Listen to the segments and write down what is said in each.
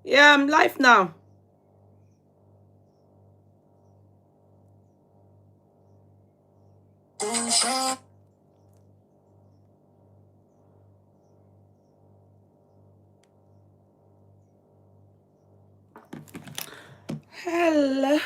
Yeah, I'm live now. Hello.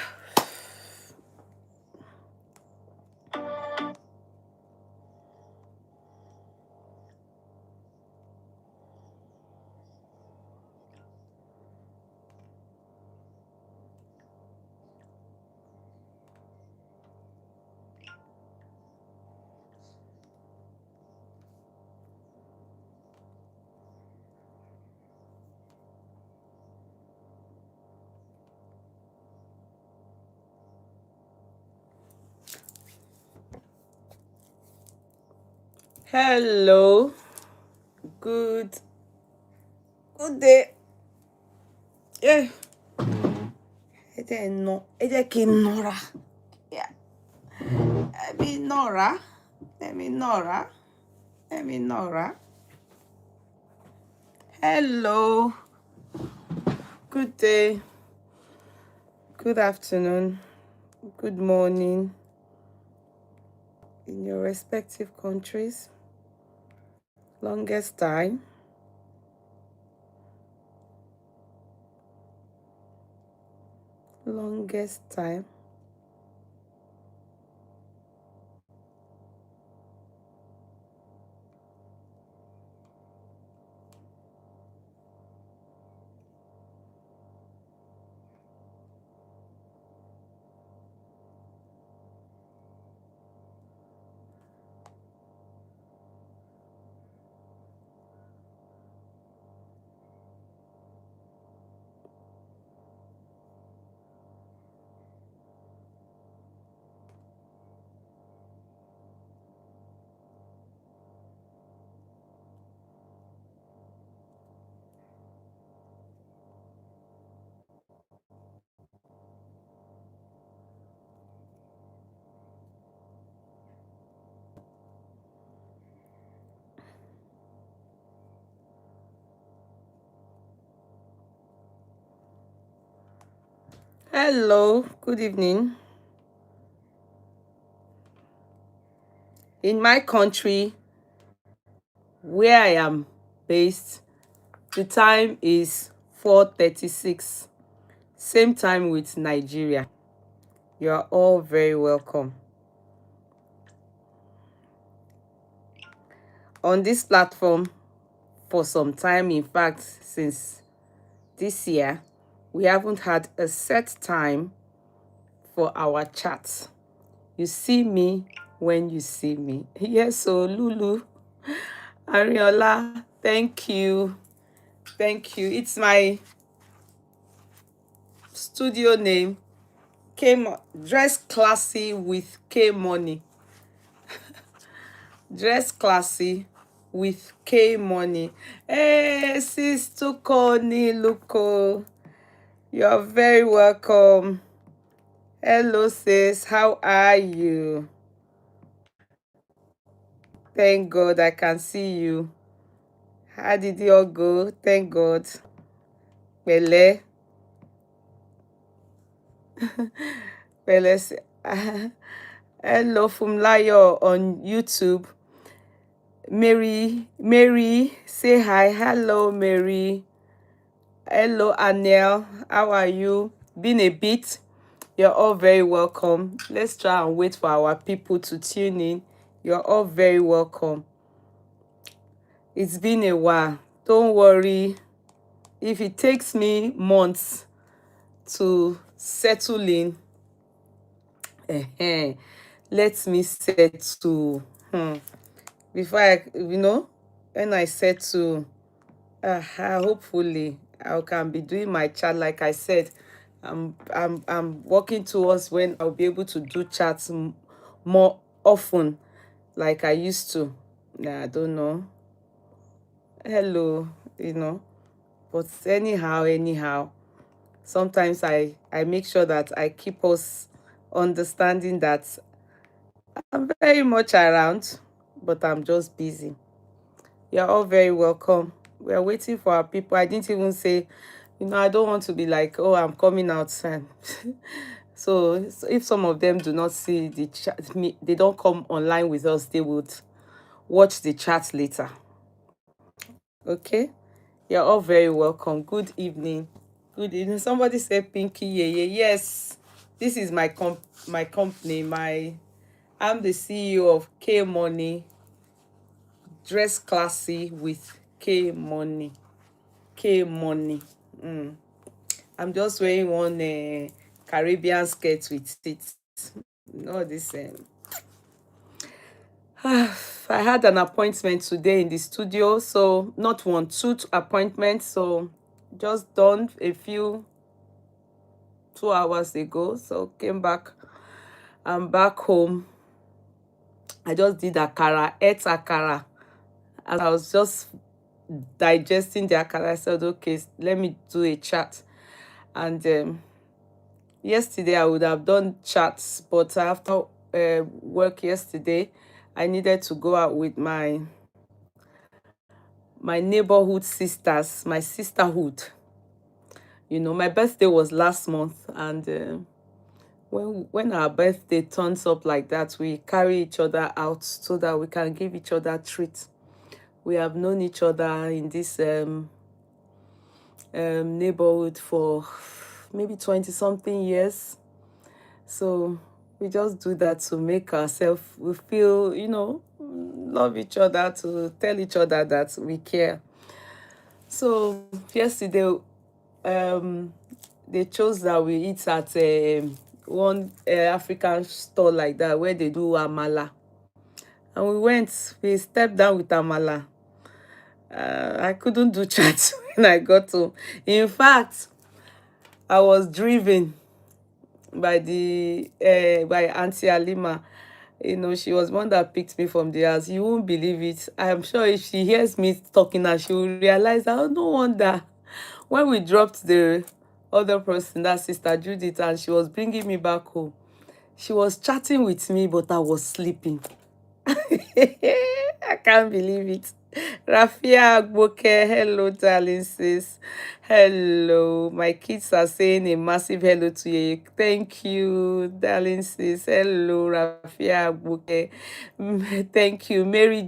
Hello. Good. Good day. Yeah. Nora. Yeah. Nora. Nora. Nora. Hello. Good day. Good afternoon. Good morning in your respective countries. Longest time. Longest time. Hello. Good evening. In my country, where I am based, the time is 4:36. Same time with Nigeria. You are all very welcome. On this platform for some time, in fact, since this year, we haven't had a set time for our chat. You see me when you see me. Yes, so Lulu, Ariola, thank you. Thank you. It's my studio name. Dress classy with K money. Dress classy with K money. Hey, sis Tukoni Luko. You're very welcome. Hello, sis. How are you? Thank God I can see you. How did you all go? Thank God. Pẹ̀lẹ́. Pẹ̀lẹ́. Hello, Fumlayo on YouTube. Mary, say hi. Hello, Mary. Hello, Anel. How are you? Been a bit. You're all very welcome. Let's try and wait for our people to tune in. You're all very welcome. It's been a while. Don't worry. If it takes me months to settle in, let me settle. Before when I settle, hopefully I can be doing my chat. Like I said, I'm working towards when I'll be able to do chats more often like I used to. I don't know. Hello, but anyhow, sometimes I make sure that I keep us understanding that I'm very much around, but I'm just busy. You're all very welcome. We're waiting for our people. I didn't even say I don't want to be like, oh, I'm coming outside. So if some of them do not see the chat, they don't come online with us, they would watch the chat later. Okay, you're all very welcome. Good evening. Good evening. Somebody said Pinky Yeye. Yes, this is my company. I'm the CEO of K Money. Dress classy with K Money. K Money. I'm just wearing one Caribbean skirt with it. All this. I had an appointment today in the studio, so not one, two appointments. So just done a few 2 hours ago. So came back. I'm back home. I just did akara, ate akara. As I was just digesting the akara, I said, okay, let me do a chat. And yesterday I would have done chats, but after work yesterday, I needed to go out with my neighborhood sisters, my sisterhood. My birthday was last month, and when our birthday turns up like that, we carry each other out so that we can give each other treats. We have known each other in this neighborhood for maybe 20 something years. So we just do that to make ourselves, we feel, love each other, to tell each other that we care. So yesterday, they chose that we eat at one African store like that where they do amala. And we stepped down with amala. I couldn't do chat when I got home. In fact, I was driven by Auntie Alima. She was one that picked me from the house. You won't believe it. I'm sure if she hears me talking now, she will realize that, oh, no wonder. When we dropped the other person, that Sister Judith, and she was bringing me back home, she was chatting with me, but I was sleeping. I can't believe it. Rafia Agboke, hello, darling sis. Hello. My kids are saying a massive hello to you. Thank you, darling sis. Hello, Rafia Agboke. Thank you. Mary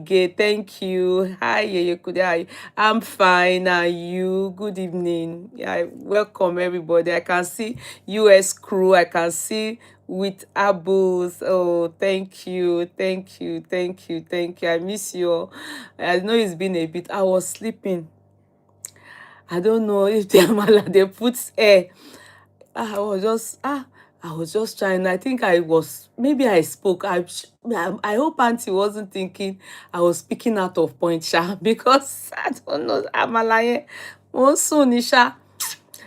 Gay, thank you. Hi, Yeye Kudi. Hi. I'm fine. Are you? Good evening. Yeah, welcome everybody. I can see US crew. I can see with Abus. Oh, thank you, thank you, thank you, thank you. I miss you all. I know it's been a bit. I was sleeping. I don't know if the amala they put air. I was just trying. I think maybe I spoke. I hope Auntie wasn't thinking I was speaking out of point, sha, because I don't know. Amala, soon, sha.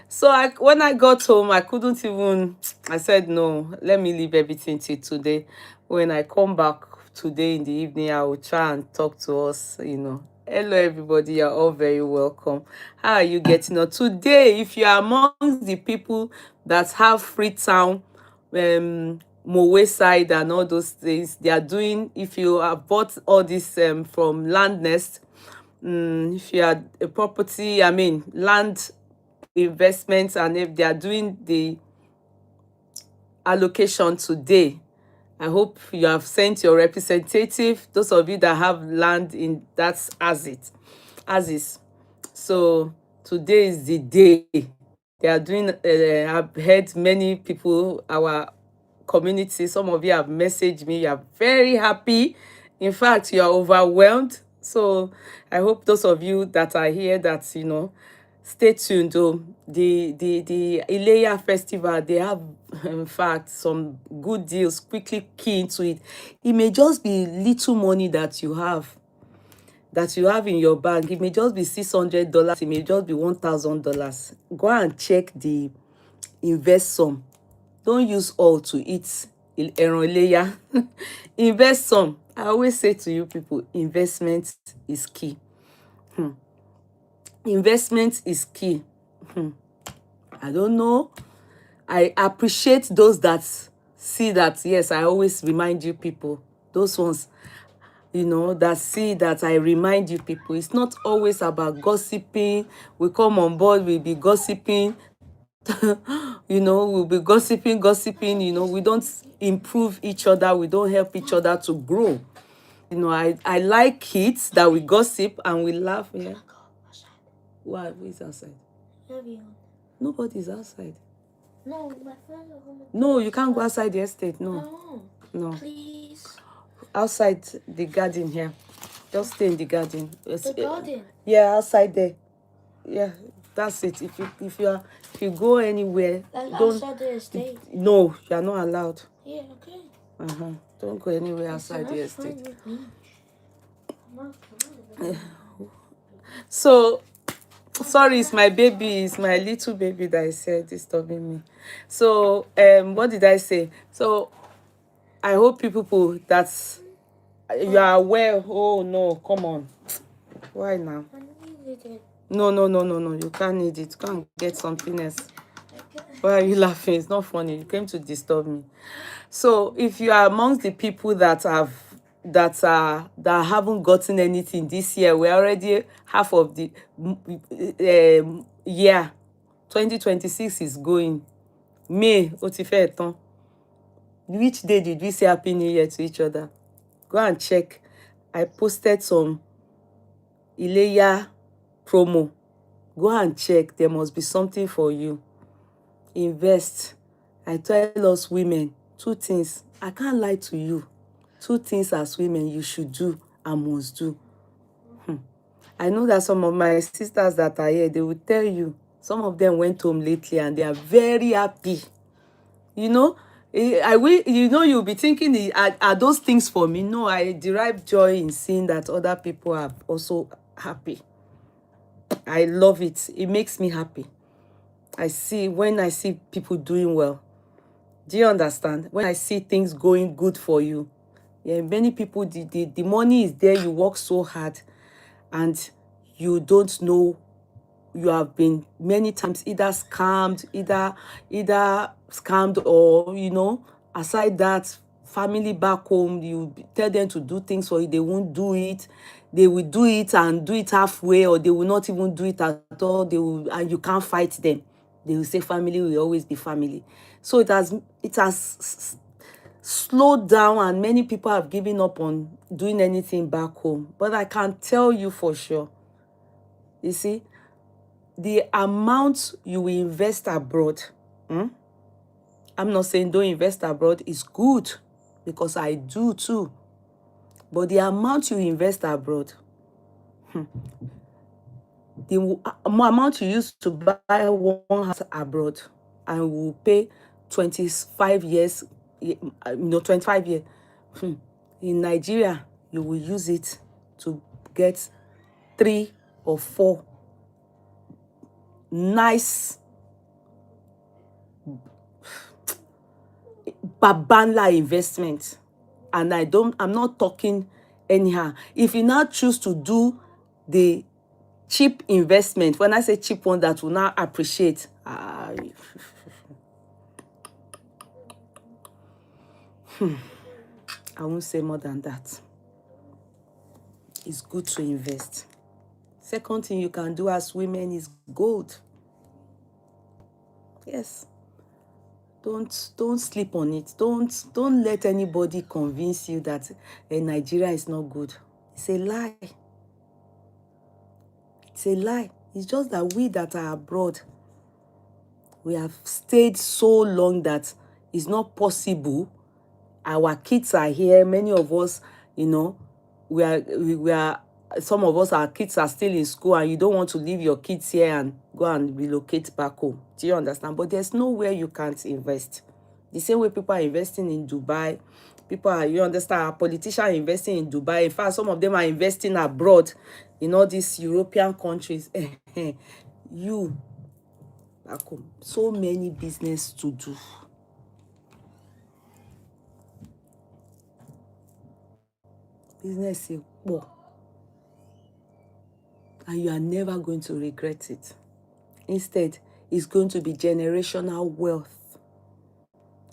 So when I got home, I couldn't even, I said, no, let me leave everything till today. When I come back today in the evening, I will try and talk to us. Hello, everybody. You're all very welcome. How are you getting on? Today, if you are amongst the people that have Freetown, Mowe side and all those things, they are doing, if you have bought all this from Land Nest, if you are a property, I mean, land investments, and if they are doing the allocation today, I hope you have sent your representative, those of you that have land in that's as is. So today is the day they are doing. I've heard many people, our community, some of you have messaged me, you are very happy. In fact, you are overwhelmed. So I hope those of you that are here, that stay tuned. Oh, the Ileya festival, they have in fact some good deals. Quickly key into it. It may just be little money that you have in your bank. It may just be $600. It may just be $1,000. Go and check the invest some. Don't use all to eat ẹran iléyá. Invest some. I always say to you people, investment is key. Investment is key. I don't know. I appreciate those that see that. Yes, I always remind you people, those ones. you know, that see that I remind you people. It's not always about gossiping. We come on board, we'll be gossiping. You know, we'll be gossiping, you know, we don't improve each other, we don't help each other to grow. You know, I like it that we gossip and we laugh. Yeah. Why? Who is outside? Everyone. Nobody's outside. No, my friends are home. No, you can't go outside the estate. No. No. Please. Outside the garden here. Just stay in the garden. The garden? Yeah, outside there. Yeah, that's it. If you go anywhere, like don't outside the estate. No, you are not allowed. Yeah, okay. Don't go anywhere outside the estate. So sorry, it's my baby, it's my little baby that is disturbing me. So what did I say? So I hope you people that you are aware. Oh no, come on. Why now? No, you can't need it. Go and get something else. Why are you laughing? It's not funny. You came to disturb me. So if you are amongst the people that haven't gotten anything this year, we're already half of the year. 2026 is going. May, ó which day did we say Happy New Year to each other? Go and check. I posted some Iléyá promo. Go and check. There must be something for you. Invest. I tell us women 2 things. I can't lie to you. 2 things as women you should do and must do. I know that some of my sisters that are here, they will tell you, some of them went home lately and they are very happy. You know, you know, you'll be thinking, are those things for me? No, I derive joy in seeing that other people are also happy. I love it. It makes me happy. When I see people doing well. Do you understand? When I see things going good for you. Yeah, many people, the money is there, you work so hard and you don't know, you have been many times either scammed or, you know, aside that, family back home, you tell them to do things for you, they won't do it. They will do it and do it halfway, or they will not even do it at all. And you can't fight them. They will say family will always be family. So it has slowed down and many people have given up on doing anything back home. But I can tell you for sure, you see, the amount you will invest abroad, I'm not saying don't invest abroad, is good, because I do too. But the amount you invest abroad, the amount you used to buy one house abroad and will pay 25 years, 25 years. In Nigeria, you will use it to get 3 or 4 nice babanla investment. And I'm not talking anyhow. If you now choose to do the cheap investment, when I say cheap one that will now appreciate, I won't say more than that. It's good to invest. Second thing you can do as women is gold. Yes. Don't sleep on it. Don't let anybody convince you that Nigeria is not good. It's a lie. It's a lie. It's just that we that are abroad, we have stayed so long that it's not possible. Our kids are here. Many of us, you know, we are some of us, our kids are still in school, and you don't want to leave your kids here and go and relocate back home. Do you understand? But there's nowhere you can't invest. The same way people are investing in Dubai. You understand, our politicians are investing in Dubai. In fact, some of them are investing abroad in all these European countries. You, back home, so many business to do. Business is poor. And you are never going to regret it. Instead, it's going to be generational wealth.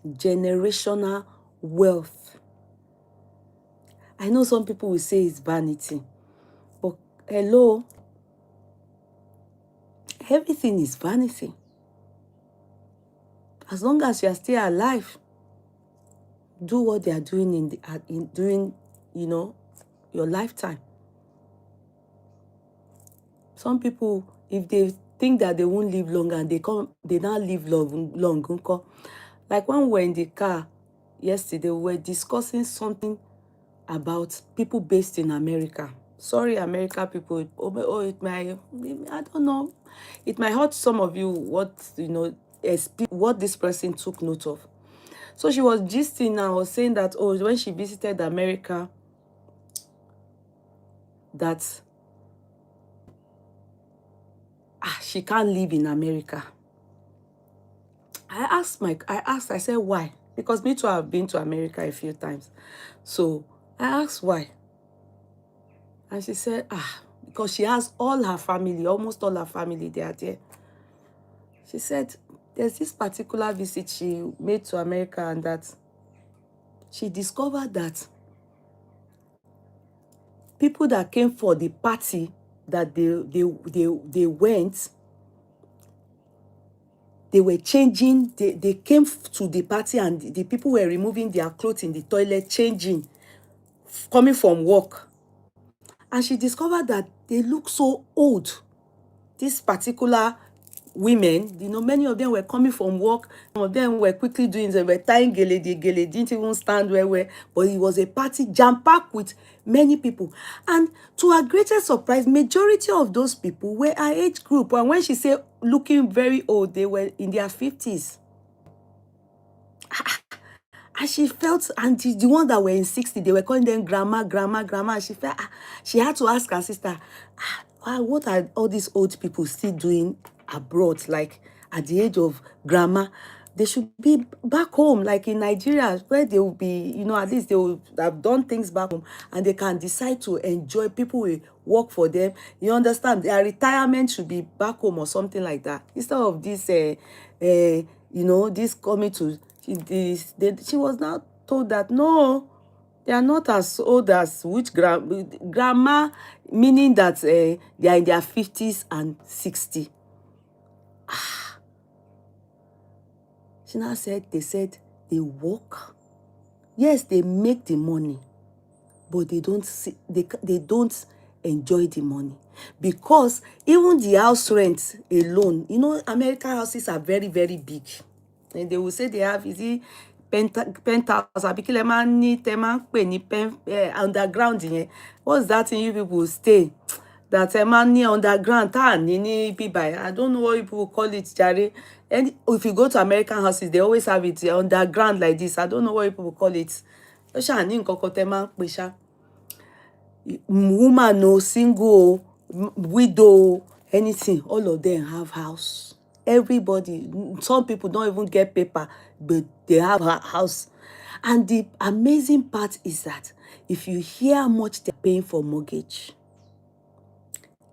Generational wealth. I know some people will say it's vanity, but hello, everything is vanity. As long as you are still alive, do what they are doing during, your lifetime. Some people, if they think that they won't live long and they now live long. Like when we were in the car yesterday, we were discussing something about people based in America. Sorry, America people. It might, I don't know. It might hurt some of you what this person took note of. So she was gisting and was saying that, when she visited America, that she can't live in America. I said, why? Because me too, I've been to America a few times. So I asked why. And she said, because she has all her family, almost all her family, they are there. She said, there's this particular visit she made to America, and that she discovered that people that came for the party that they went, they were changing, they came to the party, and the people were removing their clothes in the toilet, changing, coming from work. And she discovered that they look so old. This particular women, many of them were coming from work. Some of them were quickly doing, they were tying gele, didn't even stand where, but it was a party jam-packed with many people. And to her greatest surprise, majority of those people were her age group. And when she said looking very old, they were in their 50s. And she felt, and the ones that were in 60, they were calling them grandma. And she felt, she had to ask her sister, what are all these old people still doing abroad, like at the age of grandma? They should be back home, like in Nigeria, where they will be, at least they will have done things back home, and they can decide to enjoy. People will work for them. You understand? Their retirement should be back home or something like that. Instead of this, this coming to she was now told that no, they are not as old as which grandma, meaning that they are in their 50s and 60. She now said, they work. Yes, they make the money, but they don't enjoy the money. Because even the house rent alone, American houses are very, very big. And they will say they have, penthouse, àbíkílẹ̀ máa ń ní tẹ́ máa ń pè ní underground yẹn. What's that thing you people stay? That máa ń ní underground tá à ní ní bíbá. I don't know what you people call it, jare. And if you go to American houses, they always have it underground like this. I don't know what you people call it. Ó ṣáà ní nǹkan kan tẹ́ máa ń pè ṣá. Woman o, single, widow, anything, all of them have house. Everybody, some people don't even get paper, but they have a house. And the amazing part is that if you hear how much they're paying for mortgage,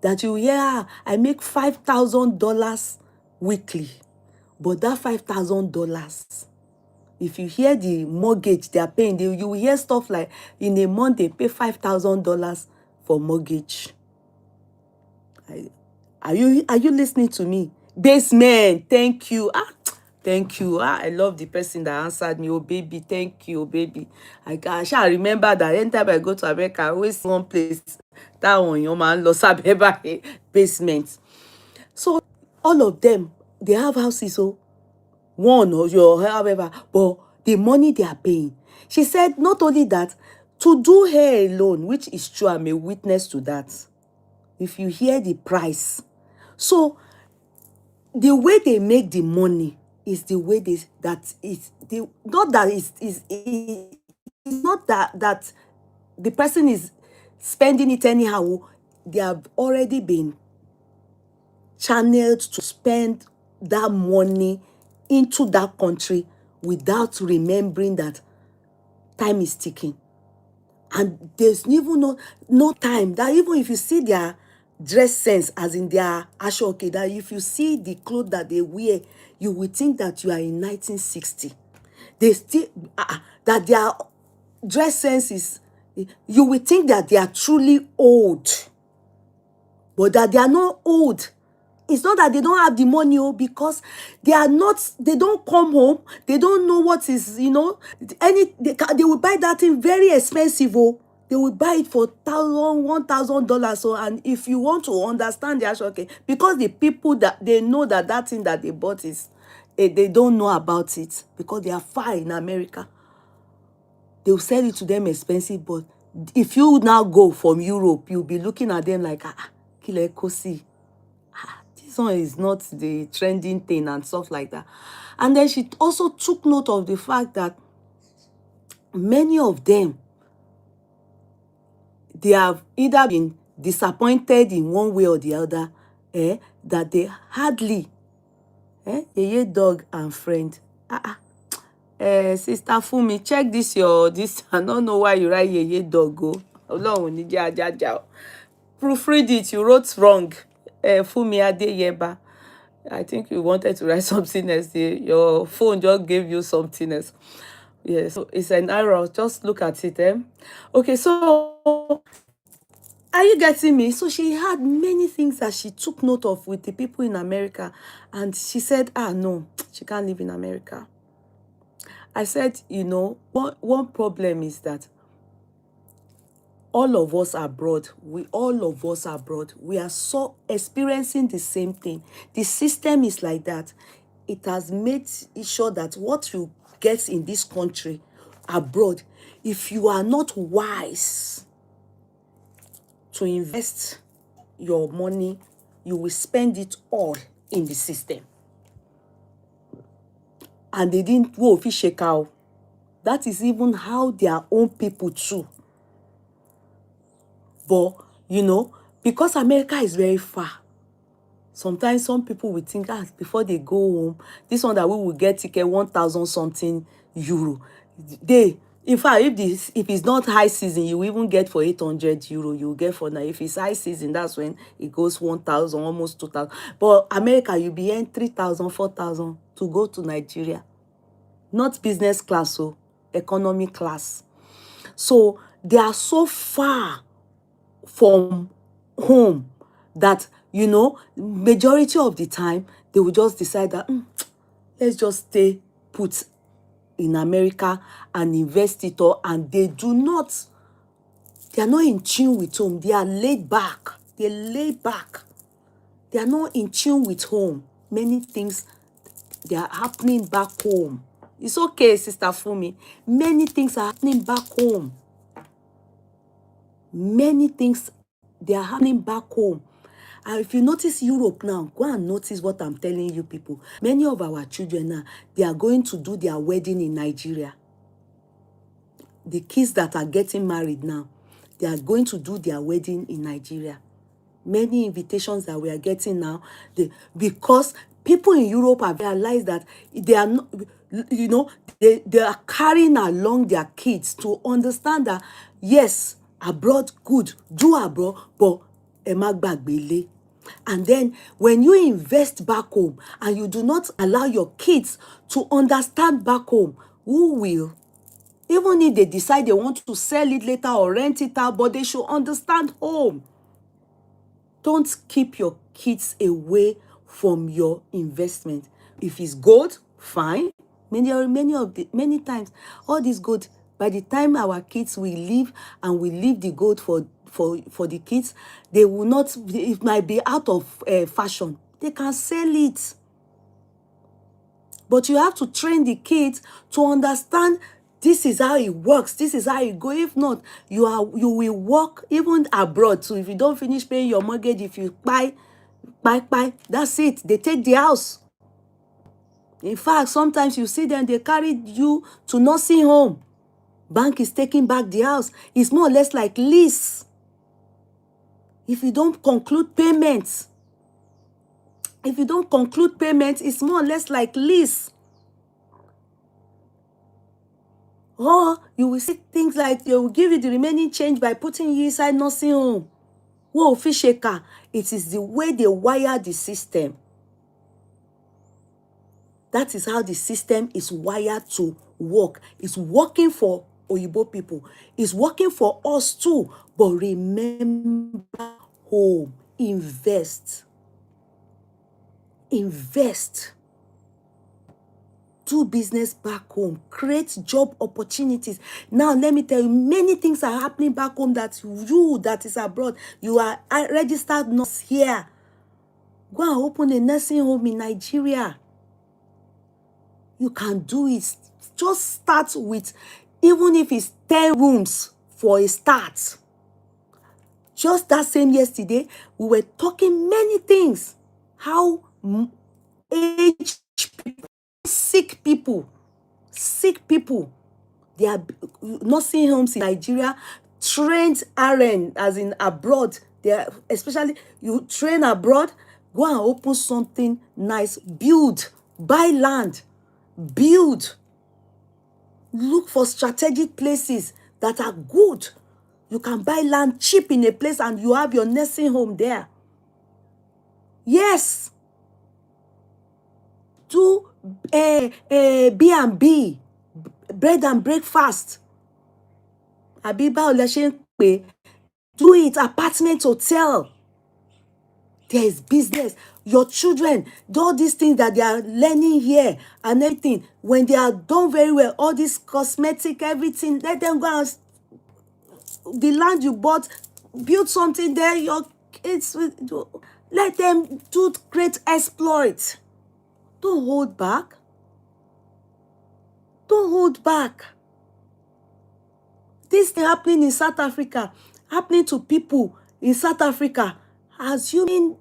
that you hear, I make $5,000 weekly, but that $5,000, if you hear the mortgage they are paying, you will hear stuff like in a month they pay $5,000 for mortgage. Are you listening to me? Basement, thank you. Thank you. I love the person that answered me. Oh baby, thank you, oh baby. I shall remember that anytime I go to America, I always one place that one your man lost a basement. So all of them, they have houses, one or your however, but the money they are paying. She said not only that, to do hair alone, which is true, I'm a witness to that. If you hear the price, so the way they make the money is the way not that the person is spending it anyhow. They have already been channeled to spend that money into that country without remembering that time is ticking. And there's even no time that even if you see their dress sense, as in their ashoke, that if you see the clothes that they wear, you will think that you are in 1960. They still that their dress sense You will think that they are truly old, but that they are not old. It's not that they don't have the money, because they don't come home. They don't know what is, they will buy that thing very expensive. They will buy it for $1,000. So, and if you want to understand the actual, okay, because the people that they know that thing that they bought is, they don't know about it because they are far in America. They will sell it to them expensive, but if you now go from Europe, you'll be looking at them like, kile kosi. This one is not the trending thing and stuff like that. And then she also took note of the fact that many of them, they have either been disappointed in one way or the other, that they hardly, Yeye dog and friend. Sister Fumi, check this. I don't know why you write Yeye dog, go. Ọlọ́run ní jẹ́ ajájà o. Proofread it, you wrote wrong. Fumi Adeyeba. I think you wanted to write something else. Your phone just gave you something else. Yes, so it's an error. Just look at it. Okay, so are you getting me? So she had many things that she took note of with the people in America. And she said, no, she can't live in America. I said, one problem is that all of us abroad, we are so experiencing the same thing. The system is like that. It has made sure that what you get in this country, abroad, if you are not wise to invest your money, you will spend it all in the system. And they didn't go fish a cow. That is even how their own people too. But, because America is very far, sometimes some people will think, before they go home, this one that we will get ticket 1,000 something euro. In fact, if it's not high season, you will even get for 800 euro. You will get for now. If it's high season, that's when it goes 1,000, almost 2,000. But America, you'll be earning 3,000, 4,000 to go to Nigeria. Not business class, so economy class. So they are so far from home that, majority of the time, they will just decide that, let's just stay put in America and invest it all. And they are not in tune with home. They are laid back. They're laid back. They are not in tune with home. Many things, they are happening back home. It's okay, Sister Fumi. Many things are happening back home. Many things, they are happening back home. And if you notice Europe now, go and notice what I'm telling you people. Many of our children now, they are going to do their wedding in Nigeria. The kids that are getting married now, they are going to do their wedding in Nigeria. Many invitations that we are getting now, because people in Europe have realized that they are not, they are carrying along their kids to understand that, yes, abroad, good, do abroad, but emagbele. And then when you invest back home and you do not allow your kids to understand back home, who will? Even if they decide they want to sell it later or rent it out, but they should understand home. Don't keep your kids away from your investment. If it's gold, fine. Many times, all this gold, by the time our kids will leave and we leave the gold for the kids, they will not, it might be out of fashion. They can sell it. But you have to train the kids to understand this is how it works. This is how it goes. If not, you will work even abroad. So if you don't finish paying your mortgage, if you buy, that's it. They take the house. In fact, sometimes you see them, they carry you to nursing home. Bank is taking back the house. It's more or less like lease. If you don't conclude payments, it's more or less like lease. Or you will see things like they will give you the remaining change by putting you inside nursing home. Whoa, fish shaker. It is the way they wire the system. That is how the system is wired to work. It's working for Oyibo people. It's working for us too. But remember home. Invest. Invest. Do business back home. Create job opportunities. Now, let me tell you, many things are happening back home that you that is abroad, you are a registered nurse here. Go and open a nursing home in Nigeria. You can do it. Just start with, even if it's 10 rooms for a start. Just that same yesterday, we were talking many things. How aged people, sick people, they are nursing homes in Nigeria, trained RN, as in abroad. They are, especially you train abroad, go and open something nice, build, buy land, build. Look for strategic places that are good. You can buy land cheap in a place and you have your nursing home there. Yes. Do B&B, bread and breakfast. Abiba Oleshenpe, do it, apartment hotel. There is business. Your children, all these things that they are learning here and everything, when they are done very well, all this cosmetic, everything, let them go and the land you bought, build something there. Your kids, let them do great exploits. Don't hold back. Don't hold back. This thing happening in South Africa, happening to people in South Africa, assuming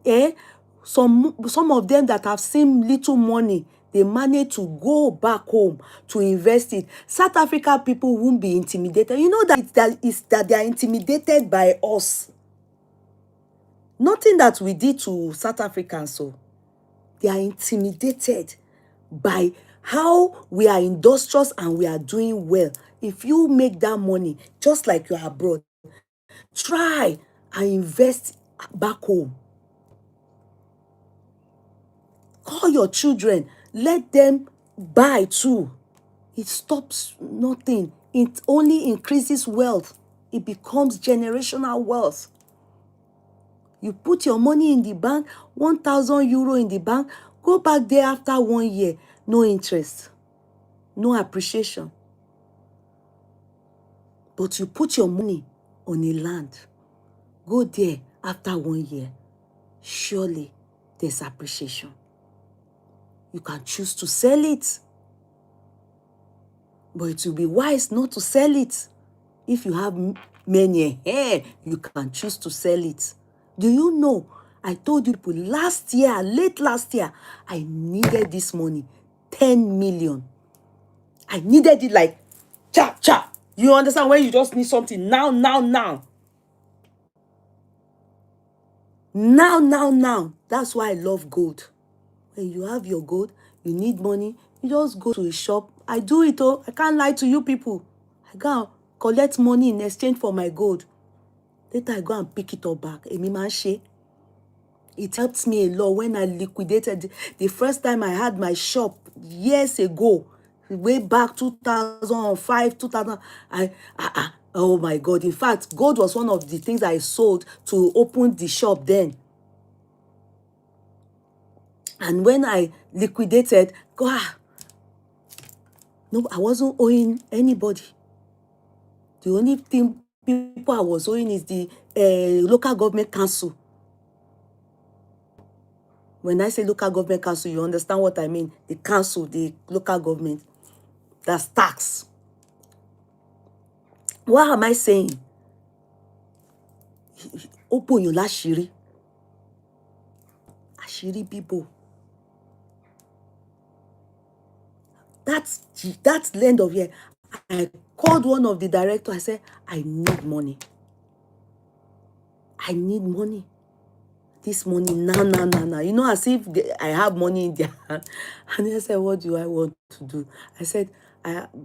some of them that have seen little money, they manage to go back home to invest it. South Africa people won't be intimidated. You know that they are intimidated by us. Nothing that we did to South Africans, so they are intimidated by how we are industrious and we are doing well. If you make that money, just like you are abroad, try and invest back home. Call your children, let them buy too. It stops nothing. It only increases wealth. It becomes generational wealth. You put your money in the bank, 1,000 euro in the bank, go back there after 1 year, no interest, no appreciation. But you put your money on a land, go there after 1 year, surely there's appreciation. You can choose to sell it, but it will be wise not to sell it. If you have many hair, you can choose to sell it. Do you know, I told you people last year, late last year, I needed this money, 10 million. I needed it like, chap, chap. You understand, when you just need something now. Now. That's why I love gold. When you have your gold, you need money, you just go to a shop. I do it, oh. I can't lie to you people. I go and collect money in exchange for my gold. Later, I go and pick it up back. Emi ma ṣe. It helps me a lot when I liquidated. The first time I had my shop years ago, way back 2005, 2000, oh my God. In fact, gold was one of the things I sold to open the shop then. And when I liquidated, no, I wasn't owing anybody. The only thing people I was owing is the local government council. When I say local government council, you understand what I mean. The council, the local government. That's tax. What am I saying? Open your láṣìírí. Àṣírí people. That's the end of year. I called one of the directors. I said, I need money. I need money. This money now. You know, as if I have money in their hand. And I said, what do I want to do? I said,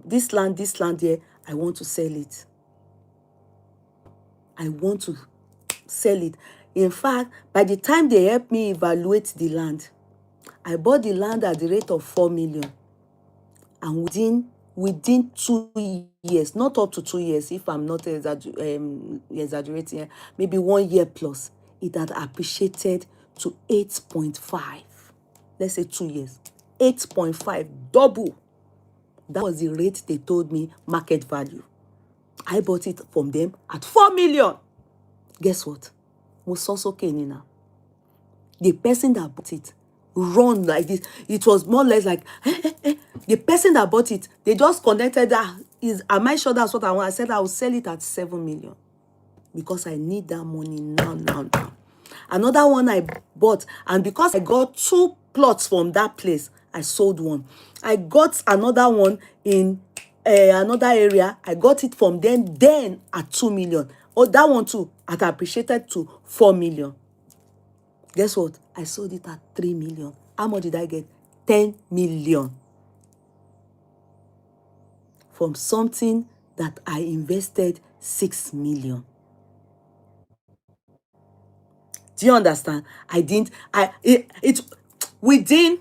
this land here, I want to sell it. I want to sell it. In fact, by the time they helped me evaluate the land, I bought the land at the rate of 4 million. And within within 2 years, not up to 2 years, if I'm not exaggerating, maybe 1 year plus, it had appreciated to 8.5. Let's say 2 years, 8.5, double. That was the rate they told me market value. I bought it from them at 4 million. Guess what? Was also Kenina. The person that bought it run like this. It was more or less like the person that bought it, they just connected that. Am I sure that's what I want? I said I will sell it at 7 million because I need that money now. Another one I bought, and because I got 2 plots from that place, I sold one. I got another one in another area. I got it from them then at 2 million. Oh, that one too, at appreciated to 4 million. Guess what? I sold it at 3 million. How much did I get? 10 million. From something that I invested 6 million. Do you understand? Within,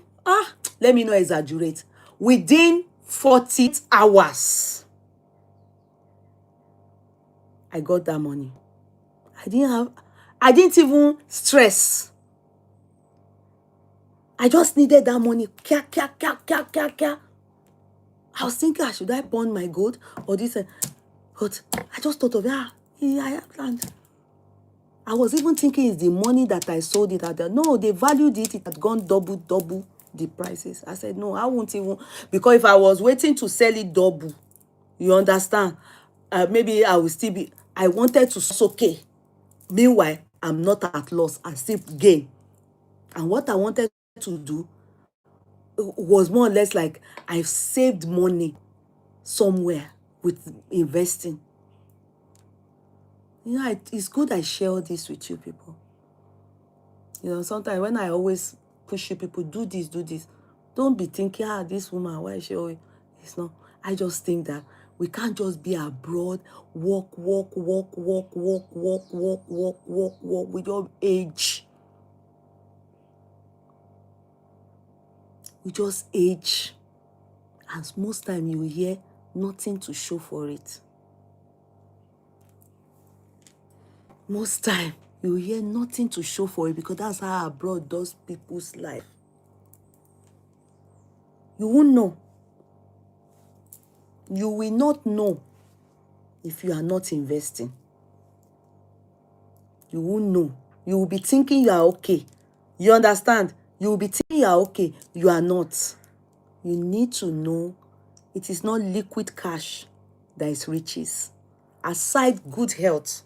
let me not exaggerate. Within 48 hours, I got that money. I didn't even stress. I just needed that money. Kia. I was thinking, should I pawn my gold or this? But I just thought of, I have planned. I was even thinking it's the money that I sold it at. No, they valued it. It had gone double the prices. I said, no, I won't even. Because if I was waiting to sell it double, you understand? Maybe I will still be. I wanted to soak. Meanwhile, I'm not at loss. I still gain. And what I wanted to do was more or less like I've saved money somewhere with investing. It's good I share all this with you people. Sometimes when I always push you people, do this. Don't be thinking, this woman, why is she always... It's not. I just think that we can't just be abroad, walk. We don't age. We just age. And most time you hear nothing to show for it. Most time you hear nothing to show for it because that's how abroad does people's life. You won't know. You will not know if you are not investing. You won't know. You will be thinking you are okay. You understand? You will be thinking you are okay. You are not. You need to know it is not liquid cash that is riches. Aside good health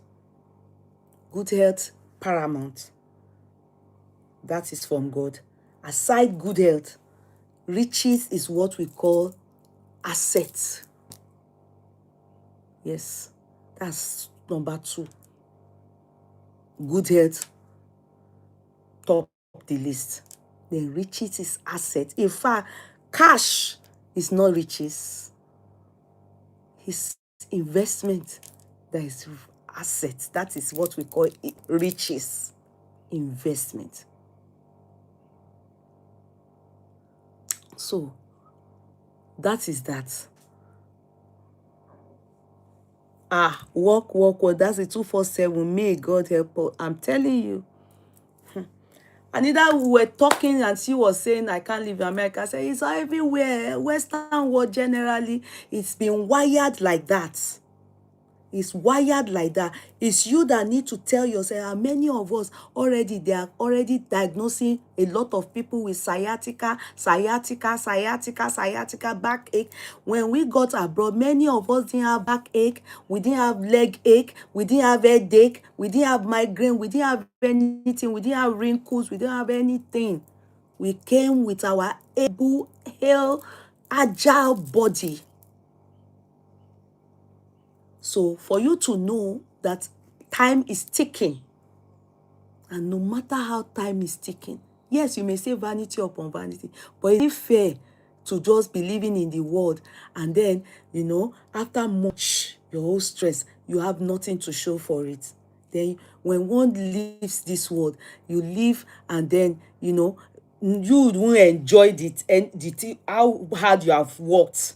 paramount. That is from God. Aside good health, riches is what we call assets. Yes, that's number 2. Good health, top the list. Then riches is asset. In fact, cash is not riches. It's investment that is asset. That is what we call riches. Investment. So, that is that. Work. That's the 247. May God help us. I'm telling you. And either we were talking and she was saying, I can't live in America. I said, it's everywhere. Western world generally, it's been wired like that. It's wired like that. It's you that need to tell yourself. And many of us already, they are already diagnosing a lot of people with sciatica, backache. When we got abroad, many of us didn't have backache. We didn't have leg ache. We didn't have headache. We didn't have migraine. We didn't have anything. We didn't have wrinkles. We didn't have anything. We came with our able, hale, agile body. So for you to know that time is ticking, and no matter how time is ticking, yes, you may say vanity upon vanity, but is it fair to just be living in the world and then, after much, your whole stress, you have nothing to show for it? Then when one leaves this world, you leave and then, you won't enjoy it and how hard you have worked.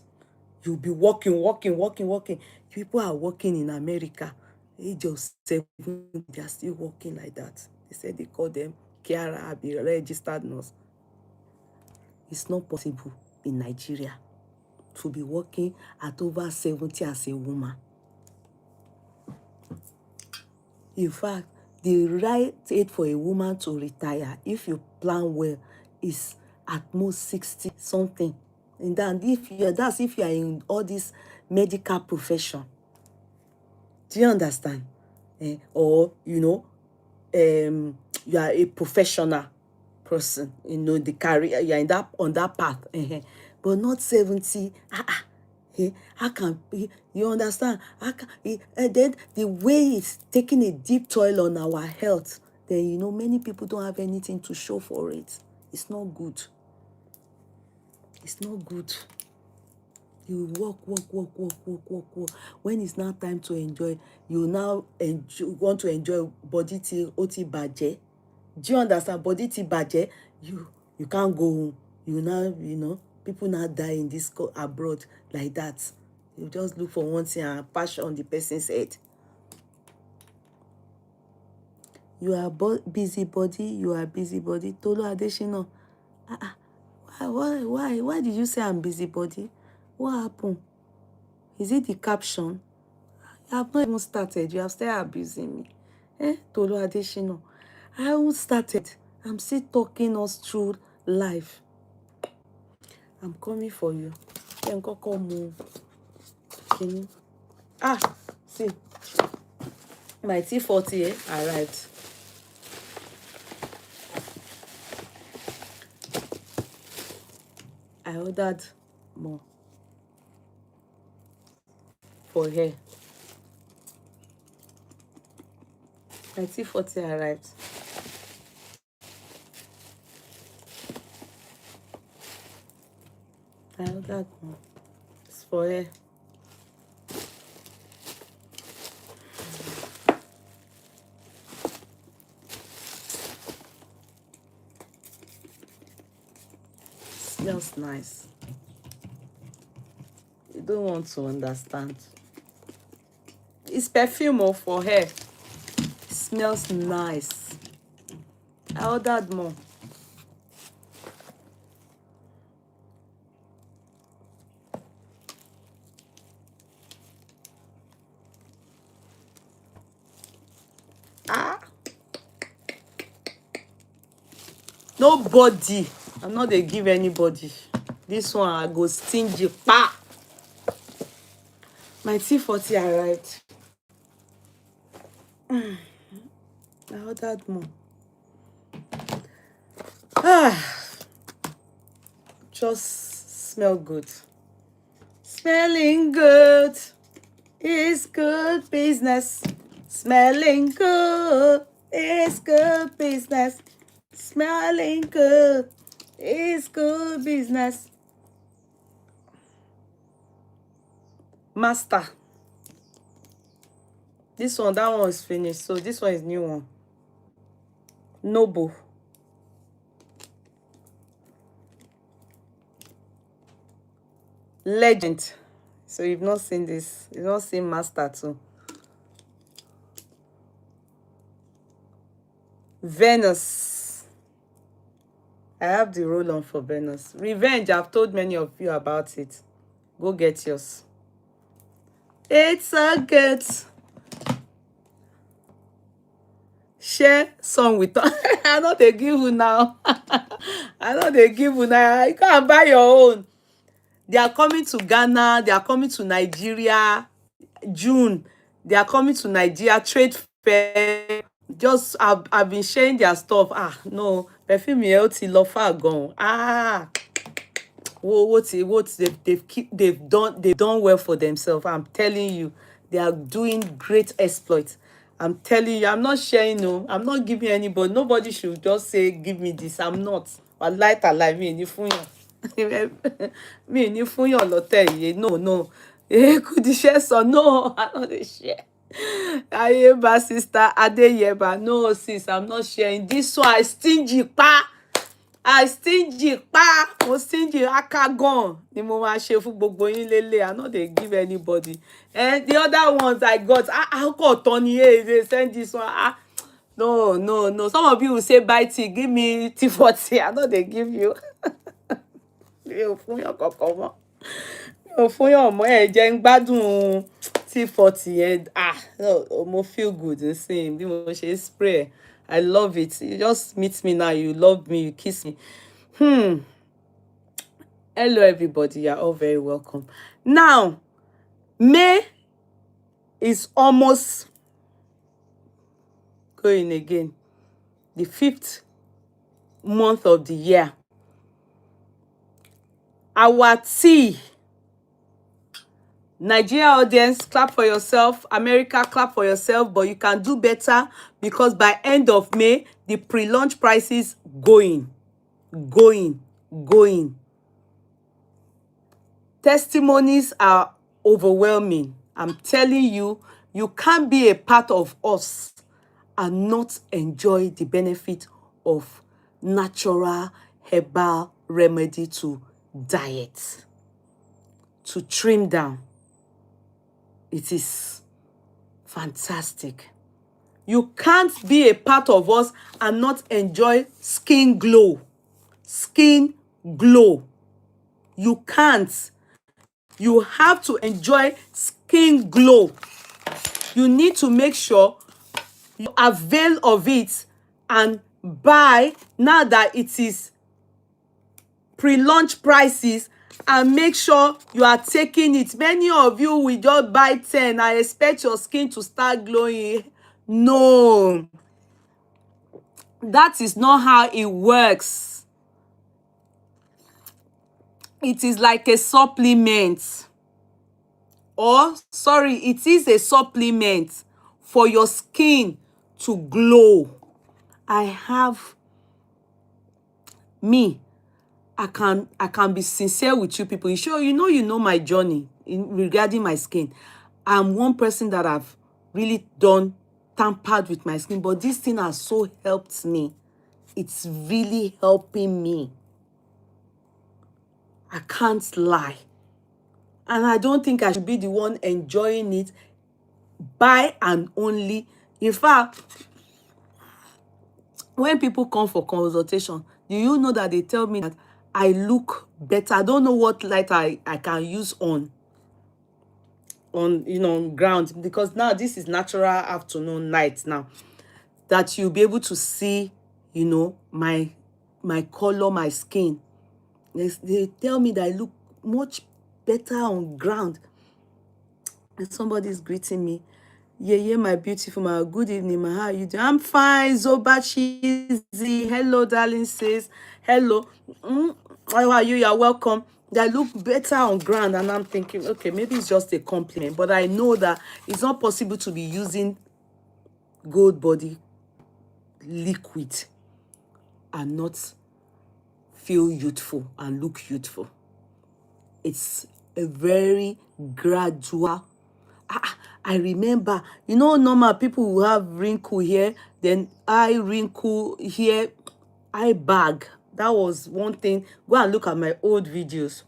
You'll be working. People are working in America, age of 70, they are still working like that. They said they call them Kiara, be registered nurse. It's not possible in Nigeria to be working at over 70 as a woman. In fact, the right age for a woman to retire, if you plan well, is at most 60 something. And then that's if you are in all this medical profession. Do you understand? Or you are a professional person, the career, you are on that path. But not 70. How can you understand? How can and then the way it's taking a deep toll on our health, then many people don't have anything to show for it. It's not good. It's not good. You work. When it's now time to enjoy, you now want to enjoy body till oti baje. Do you understand? Body till baje, you can't go home. You now, people now die in this abroad like that. You just look for one thing and pass on the person's head. You are busybody. You are busybody. Tolu Adeshina. Why did you say I'm busybody? What happened? Is it the caption? I have not even started. You have still abusing me. Tolu Adeshina. I haven't started. I'm still talking us through life. I'm coming for you. Then come. See. My T40 arrived. I ordered more for hair. My T40 arrived. I ordered more. It's for hair. Smells nice. You don't want to understand. It's perfume for hair. It smells nice. I ordered more. Nobody. I'm not dey give anybody. This one I go stingy. Pa! My T40 arrived. I ordered more. Just smell good. Smelling good is good business. Smelling good is good business. Smelling good is good business. Master. This one, that one is finished. So this one is new one. Noble. Legend. So you've not seen this. You've not seen Master too. Venus. I have the roll on for Venus. Revenge. I've told many of you about it. Go get yours. It's so good. Share song with us. I know they give you now. I know they give you now. You can't buy your own. They are coming to Ghana. They are coming to Nigeria. June. They are coming to Nigeria. Trade fair. Just I've been sharing their stuff. No. Perfume healthy love far gone. They've done well for themselves. I'm telling you, they are doing great exploits. I'm telling you, I'm not sharing. No, I'm not giving anybody. Nobody should just say, give me this. I'm not. I light alive me ni fún yàn. Me ni fún yàn lọ́tẹ̀. No. Kudi share so no, I don't share. Ayeba sister Adeyeba. No, sis, I'm not sharing. This one I stingy pa. I stingy pa, mo stingy akagon ni mo máa ṣe fún gbogbo yín lélẹ̀. I no dey give anybody. And the other ones I got, kò tán ni they send this one. No, no, no. Some of you will say buy tea, give me tea 40. I no dey give you. Mi ò fún yàn kankan mọ́. Mi ò fún yàn mọ́. Ẹ jẹ́ n gbádùn tea 40 yẹn. No, mo feel good nsìn bí mo ṣe spray. I love it. You just meet me now, you love me, you kiss me. Hello, everybody. You're all very welcome. Now, May is almost going again. The 5th month of the year. Our tea. Nigeria audience, clap for yourself. America, clap for yourself. But you can do better because by end of May, the pre-launch prices going. Testimonies are overwhelming. I'm telling you, you can't be a part of us and not enjoy the benefit of natural herbal remedy to diet, to trim down. It is fantastic. You can't be a part of us and not enjoy skin glow. Skin glow. You can't. You have to enjoy skin glow. You need to make sure you avail of it and buy now that it is pre-launch prices, and make sure you are taking it. Many of you will just buy 10. I expect your skin to start glowing. No. That is not how it works. It is like a supplement. It is a supplement for your skin to glow. I can be sincere with you people. You know my journey regarding my skin. I'm one person that I've really tampered with my skin, but this thing has so helped me. It's really helping me. I can't lie. And I don't think I should be the one enjoying it by and only. In fact, when people come for consultation, do you know that they tell me that I look better? I don't know what light I can use on ground, because now this is natural afternoon light now, that you'll be able to see, my color, my skin. They tell me that I look much better on ground. And somebody's greeting me. Yeye, my beautiful, my good evening, my how are you doing? I'm fine. Zoba Cheesy. Hello, darling sis. Hello. How are you? You're welcome. I look better on ground, and I'm thinking, okay, maybe it's just a compliment, but I know that it's not possible to be using gold body liquid and not feel youthful and look youthful. It's a very gradual. I remember, normal people will have wrinkle here, then eye wrinkle here, eye bag. That was one thing. Go and look at my old videos.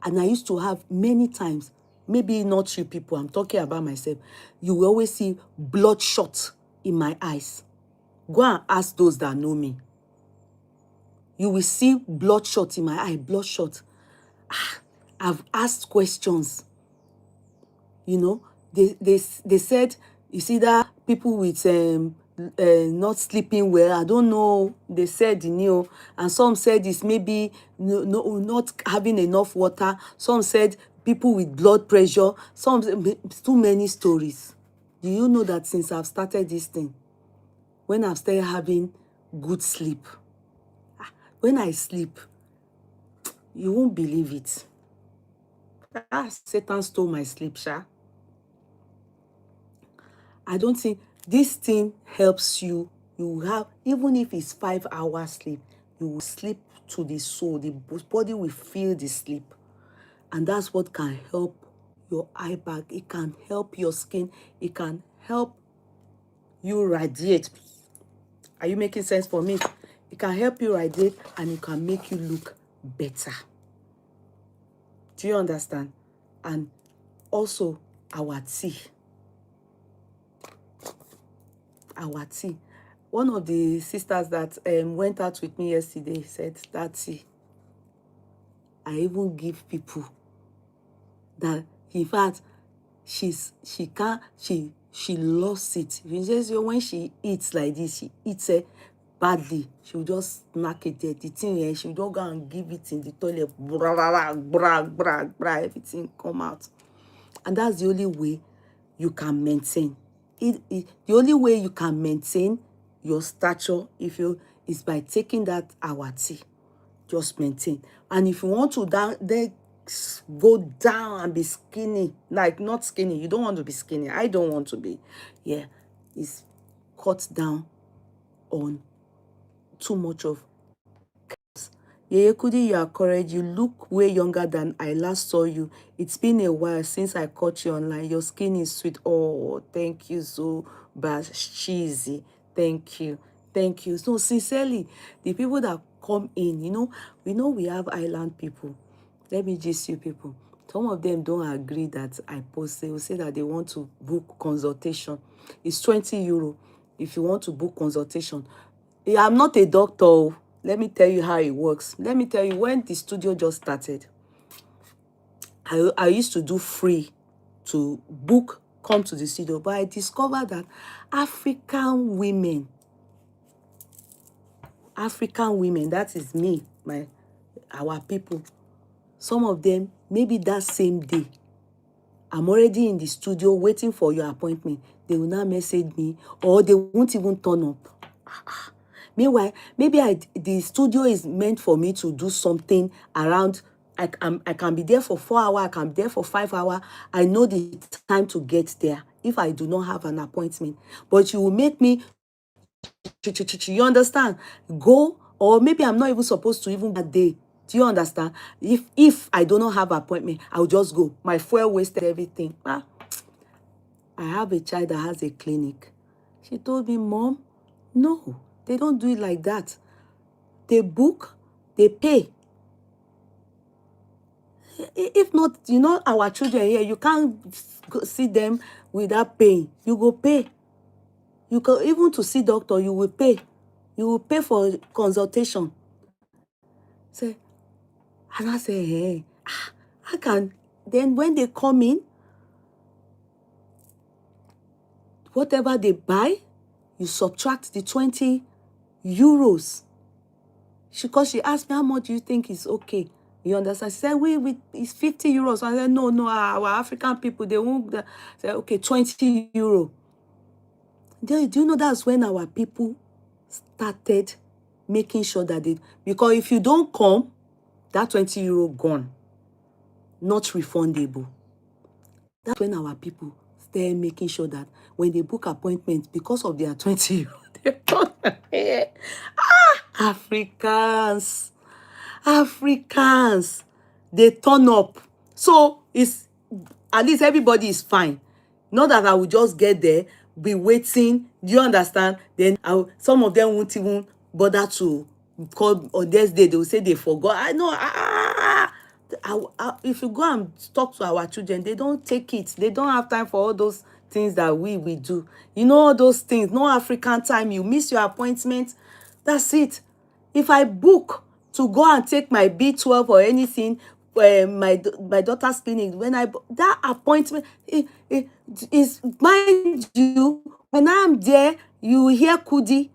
And I used to have many times, maybe not you people, I'm talking about myself, you will always see bloodshot in my eyes. Go and ask those that know me. You will see bloodshot in my eye, bloodshot. I've asked questions. They said, you see that people with not sleeping well, I don't know, they said, and some said it's maybe not having enough water. Some said people with blood pressure. Some, too many stories. Do you know that since I've started this thing, when I've started having good sleep, when I sleep, you won't believe it. Satan stole my sleep, sha. I don't think this thing helps you. You have, even if it's 5 hours sleep, you will sleep to the soul. The body will feel the sleep. And that's what can help your eye bag. It can help your skin. It can help you radiate. Are you making sense for me? It can help you radiate and it can make you look better. Do you understand? And also our tea. Our tea. One of the sisters that went out with me yesterday said that tea, I even give people that, in fact, she lost it. She says when she eats like this, she eats it badly. She'll just smack it there. The thing here, she'll just go and give it in the toilet. Bra, bra, bra, bra, bra, everything come out. And that's the only way you can maintain. The only way you can maintain your stature is by taking that our tea. Just maintain. And if you want to then go down and be skinny, like not skinny, you don't want to be skinny. I don't want to be. Yeah, is cut down on too much of. Yeye Kudi, you are correct. You look way younger than I last saw you. It's been a while since I caught you online. Your skin is sweet. Oh, thank you so much. Cheesy. Thank you. Thank you. So sincerely, the people that come in, we know we have island people. Let me just you people. Some of them don't agree that I post. They will say that they want to book consultation. It's 20 euro if you want to book consultation. I'm not a doctor. Let me tell you how it works. Let me tell you, when the studio just started, I used to do free to book, come to the studio, but I discovered that African women, that is me, our people, some of them, maybe that same day, I'm already in the studio waiting for your appointment. They will not message me, or they won't even turn up. Meanwhile, maybe the studio is meant for me to do something around. I can be there for 4 hours. I can be there for 5 hours. I know the time to get there if I do not have an appointment. But you will make me, you understand? Go, or maybe I'm not even supposed to even that day. Do you understand? If I do not have an appointment, I'll just go. My fuel wasted, everything. I have a child that has a clinic. She told me, Mom, no. They don't do it like that. They book, they pay. If not, our children here, you can't see them without paying. You go pay. You can, even to see doctor, you will pay. You will pay for consultation. And I say, hey, I can. Then when they come in, whatever they buy, you subtract the 20 euros. Because she asked me, how much do you think is okay? You understand? She said, it's 50 euros. So I said, no, our African people, they won't. Say, okay, 20 euro. Do you know that's when our people started making sure that because if you don't come, that 20 euro gone, not refundable. That's when our people started making sure that when they book appointments, because of their 20 euro, they don't. Africans, they turn up. So it's at least everybody is fine. Not that I will just get there, be waiting. Do you understand? Then some of them won't even bother to call on this day. They will say they forgot. I know. If you go and talk to our children, they don't take it. They don't have time for all those things that we do. All those things. No African time. You miss your appointment. That's it. If I book to go and take my B12 or anything, my daughter's clinic, when that appointment is, mind you, when I'm there, you will hear Kudi.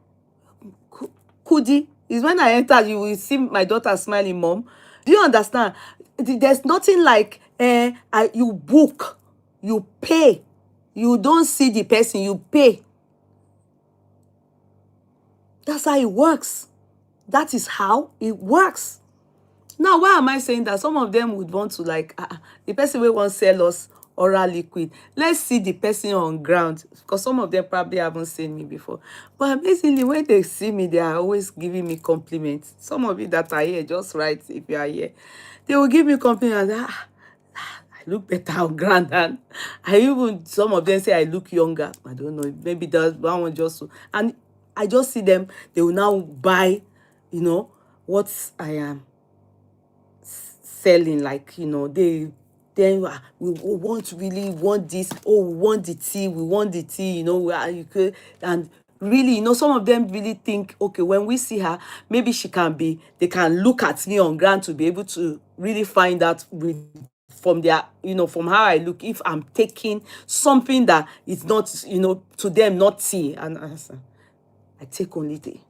Kudi is when I enter, you will see my daughter smiling, Mom. Do you understand? There's nothing like you book, you pay, you don't see the person, you pay. That's how it works. That is how it works. Now, why am I saying that? Some of them would want to the person will want to sell us oral liquid. Let's see the person on ground, because some of them probably haven't seen me before. But amazingly, when they see me, they are always giving me compliments. Some of you that are here, just write if you are here. They will give me compliments. I look better on ground, and some of them say I look younger. I don't know. Maybe that one just and I just see them, they will now buy, you know, what I am selling. Like, you know, they then we want, really want this, oh, we want the tea, we want the tea, you know, you could, and really, you know, some of them really think, okay, when we see her, maybe she can be, they can look at me on ground to be able to really find out with, from their, you know, from how I look, if I'm taking something that is not, you know, to them not tea. And I take only tea.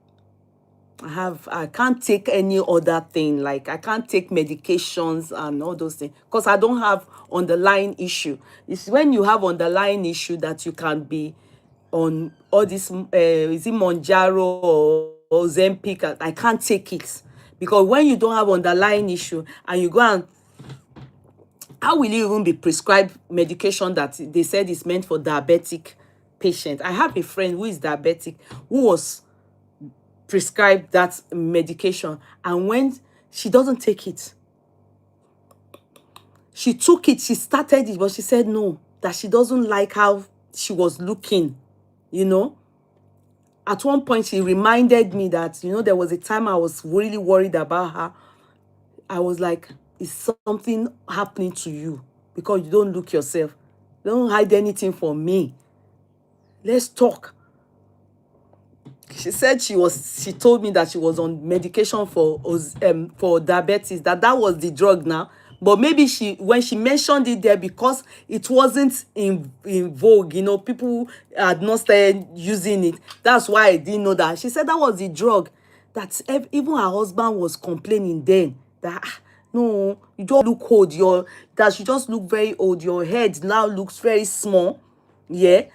I can't take any other thing. Like, I can't take medications and all those things because I don't have underlying issue. It's when you have underlying issue that you can be on all this, is it Monjaro or Zempic? I can't take it because when you don't have underlying issue and you go and, how will you even be prescribed medication that they said is meant for diabetic patient? I have a friend who is diabetic who was prescribed that medication, and when she doesn't take it, she took it, she started it, but she said no, that she doesn't like how she was looking, you know. At one point she reminded me that, you know, there was a time I was really worried about her. I was like, is something happening to you because you don't look yourself? Don't hide anything from me, let's talk. She said she told me that she was on medication for diabetes, that was the drug now. But maybe when she mentioned it there, because it wasn't in vogue, you know, people had not started using it. That's why I didn't know that. She said that was the drug that even her husband was complaining then that, no, you just look old, that you just look very old, your head now looks very small. Yeah,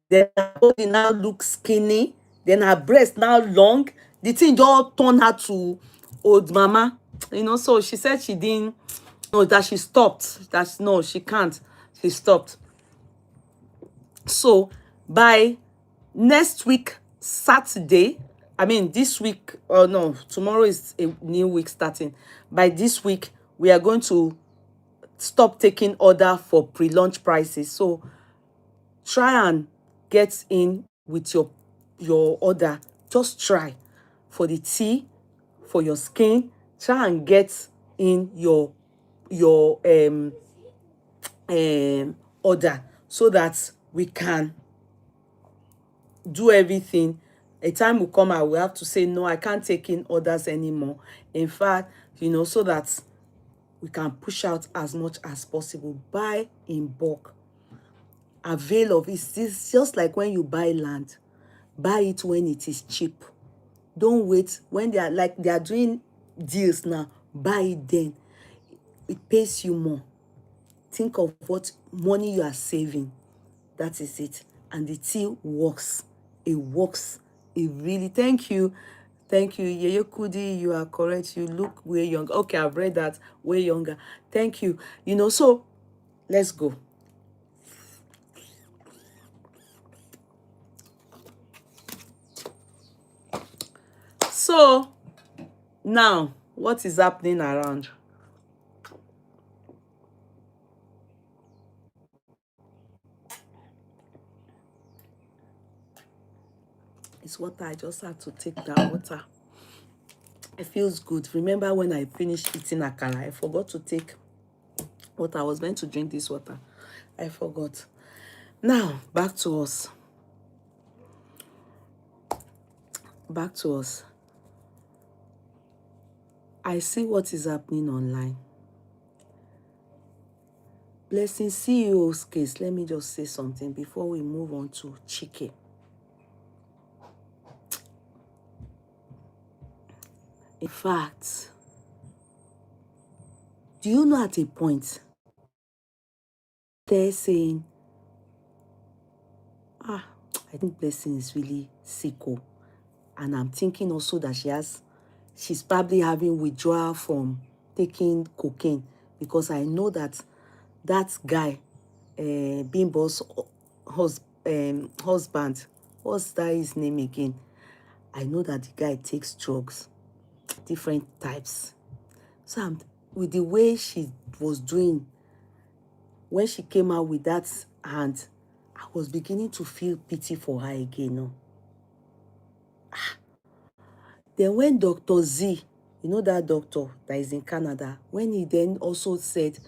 then her body now looks skinny, then her breast now long. The thing just turn her to old mama, you know. So she said she didn't know, that she stopped, that no, she can't, she stopped. So by next week Saturday, I mean this week, oh no, tomorrow is a new week starting. By this week we are going to stop taking order for pre-launch prices. So try and get in with your order. Just try for the tea, for your skin. Try and get in your order so that we can do everything. A time will come, I will have to say no, I can't take in orders anymore. In fact, you know, so that we can push out as much as possible. Buy in bulk, avail of it. It's just like when you buy land, buy it when it is cheap. Don't wait when they are doing deals now. Buy it then. It pays you more. Think of what money you are saving. That is it. And the tea works. It works. It really. Thank you. Thank you. Yeye Kudi, you are correct. You look way younger. Okay, I've read that. Way younger. Thank you. You know, so let's go. So now, what is happening around? It's water. I just had to take that water. It feels good. Remember when I finished eating akara, I forgot to take water. I was meant to drink this water. I forgot. Now, back to us. Back to us. I see what is happening online. Blessing CEO's case. Let me just say something before we move on to ChiKe. In fact, do you know at a point they're saying, I think Blessing is really sick. And I'm thinking also that she's probably having withdrawal from taking cocaine, because I know that guy, Bimbo's husband, what's that his name again? I know that the guy takes drugs, different types. So with the way she was doing, when she came out with that hand, I was beginning to feel pity for her again. No? Then when Dr. Z, you know that doctor that is in Canada, when he then also said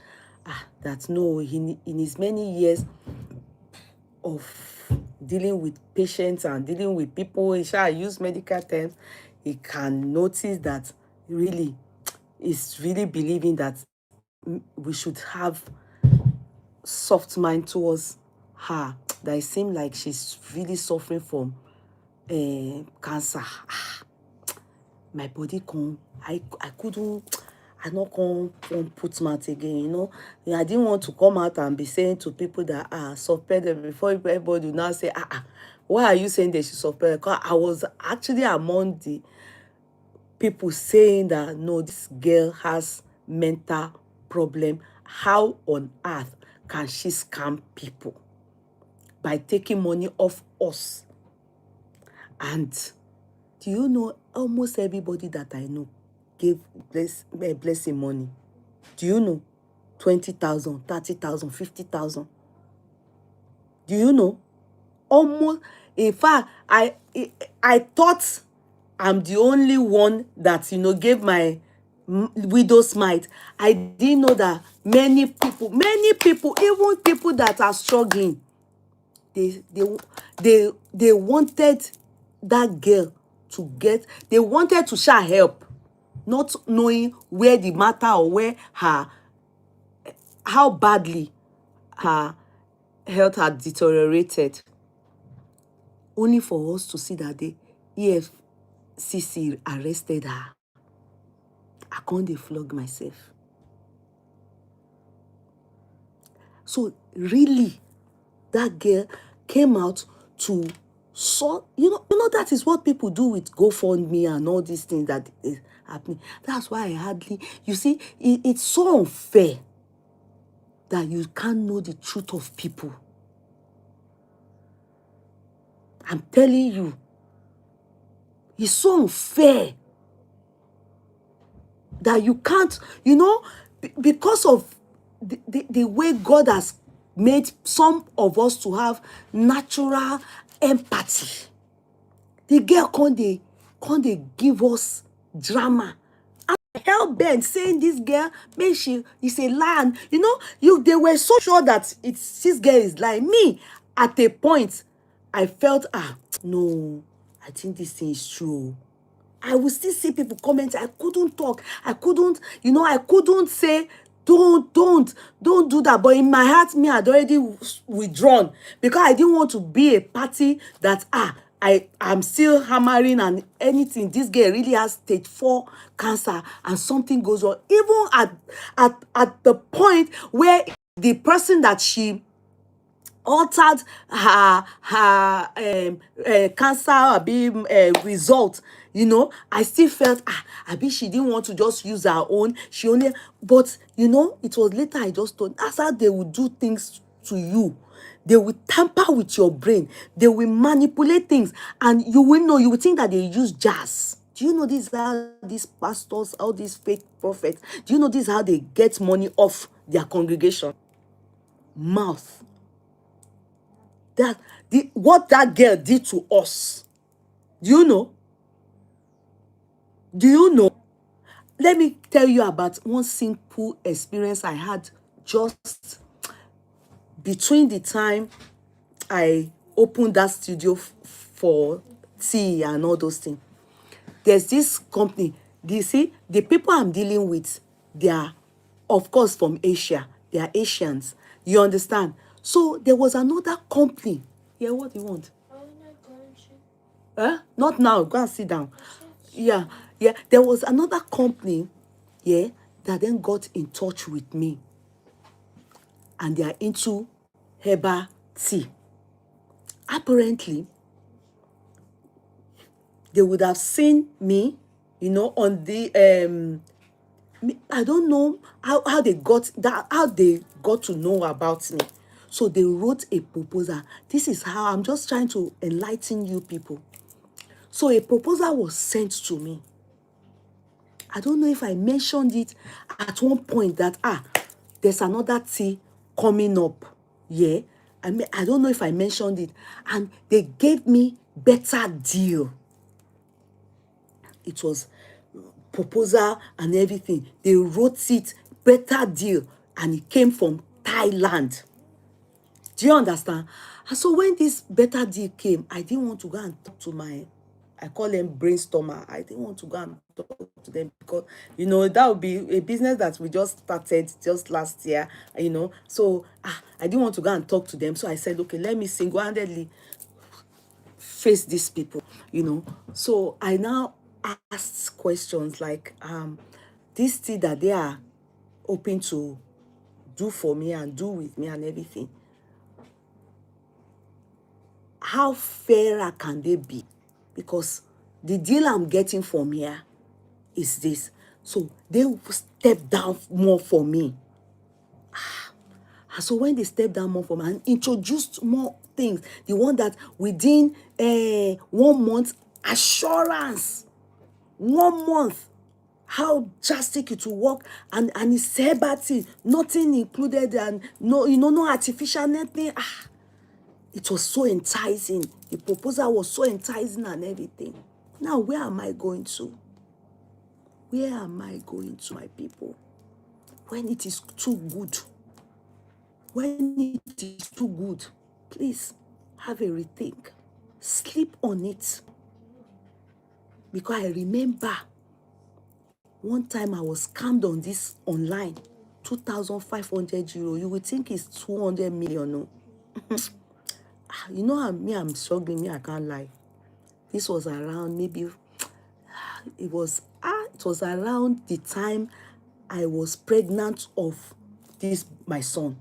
that no, in his many years of dealing with patients and dealing with people, he shall use medical terms, he can notice that really is really believing that we should have soft mind towards her, that it seemed like she's really suffering from cancer. My body I couldn't, I not come put mouth again, you know. I didn't want to come out and be saying to people that support them before everybody will now say why are you saying they should support? Because I was actually among the people saying that no, this girl has mental problem. How on earth can she scam people by taking money off us? And do you know almost everybody that I know gave blessing money? Do you know? 20,000, 30,000, 50,000. Do you know? Almost, in fact, I thought I'm the only one that, you know, gave my widow's mite. I didn't know that many people, even people that are struggling, they wanted that girl to get, they wanted to share help, not knowing where the matter or where her, how badly her health had deteriorated, only for us to see that the EFCC arrested her. I can't dey flog myself. So really, that girl came out to sort, you know that is what people do with GoFundMe and all these things that is happening. That's why I hardly, you see, it's so unfair that you can't know the truth of people. I'm telling you, it's so unfair that you can't, you know, because of the way God has made some of us to have natural empathy. The girl can't they give us drama. Hell bent saying this girl, make she is a liar. You know, they were so sure that this girl is lying. Me, at a point, I felt no, I think this thing is true. I will still see people comment. I couldn't talk. I couldn't, I couldn't say, don't do that. But in my heart, me had already withdrawn because I didn't want to be a party that, I'm still hammering and anything. This girl really has stage 4 cancer and something goes on. Even at the point where the person that she altered her cancer result, I still felt abi she didn't want to just use her own, she only, but it was later I just thought that's how they will do things to you. They will tamper with your brain, they will manipulate things, and you will think that they use jazz. Do you know this is how these pastors, all these fake prophets, do you know this is how they get money off their congregation? Mouth. What that girl did to us. Do you know? Let me tell you about one simple experience I had just between the time I opened that studio for tea and all those things. There's this company. Do you see? The people I'm dealing with, they are, of course, from Asia. They are Asians. You understand? So there was another company. Yeah, what do you want? Not now. Go and sit down. Yeah. There was another company, that then got in touch with me. And they are into herbal tea. Apparently, they would have seen me, on the I don't know how they got that, how they got to know about me. So they wrote a proposal. This is how I'm just trying to enlighten you people. So a proposal was sent to me. I don't know if I mentioned it at one point that there's another tea coming up. Yeah. I don't know if I mentioned it. And they gave me better deal. It was proposal and everything. They wrote it, better deal, and it came from Thailand. Do you understand? And so when this better deal came, I didn't want to go and talk to my, I call them brainstormer. I didn't want to go and talk to them because, that would be a business that we just started just last year, So I didn't want to go and talk to them. So I said, okay, let me single-handedly face these people. So I now asked questions like, this thing that they are hoping to do for me and do with me and everything, how fairer can they be? Because the deal I'm getting from here is this. So they step down more for me. And so when they step down more for me and introduced more things, the one that within 1 month, assurance, 1 month, how drastic it will work, and it's herbal, nothing included, and no artificial nothing. It was so enticing. The proposal was so enticing and everything. Now, where am I going to? Where am I going to, my people? When it is too good. When it is too good, please have a rethink. Sleep on it. Because I remember one time I was scammed on this online. 2,500 euro. You would think it's 200 million. No? I'm struggling. I can't lie. This was around maybe, it was around the time I was pregnant of my son.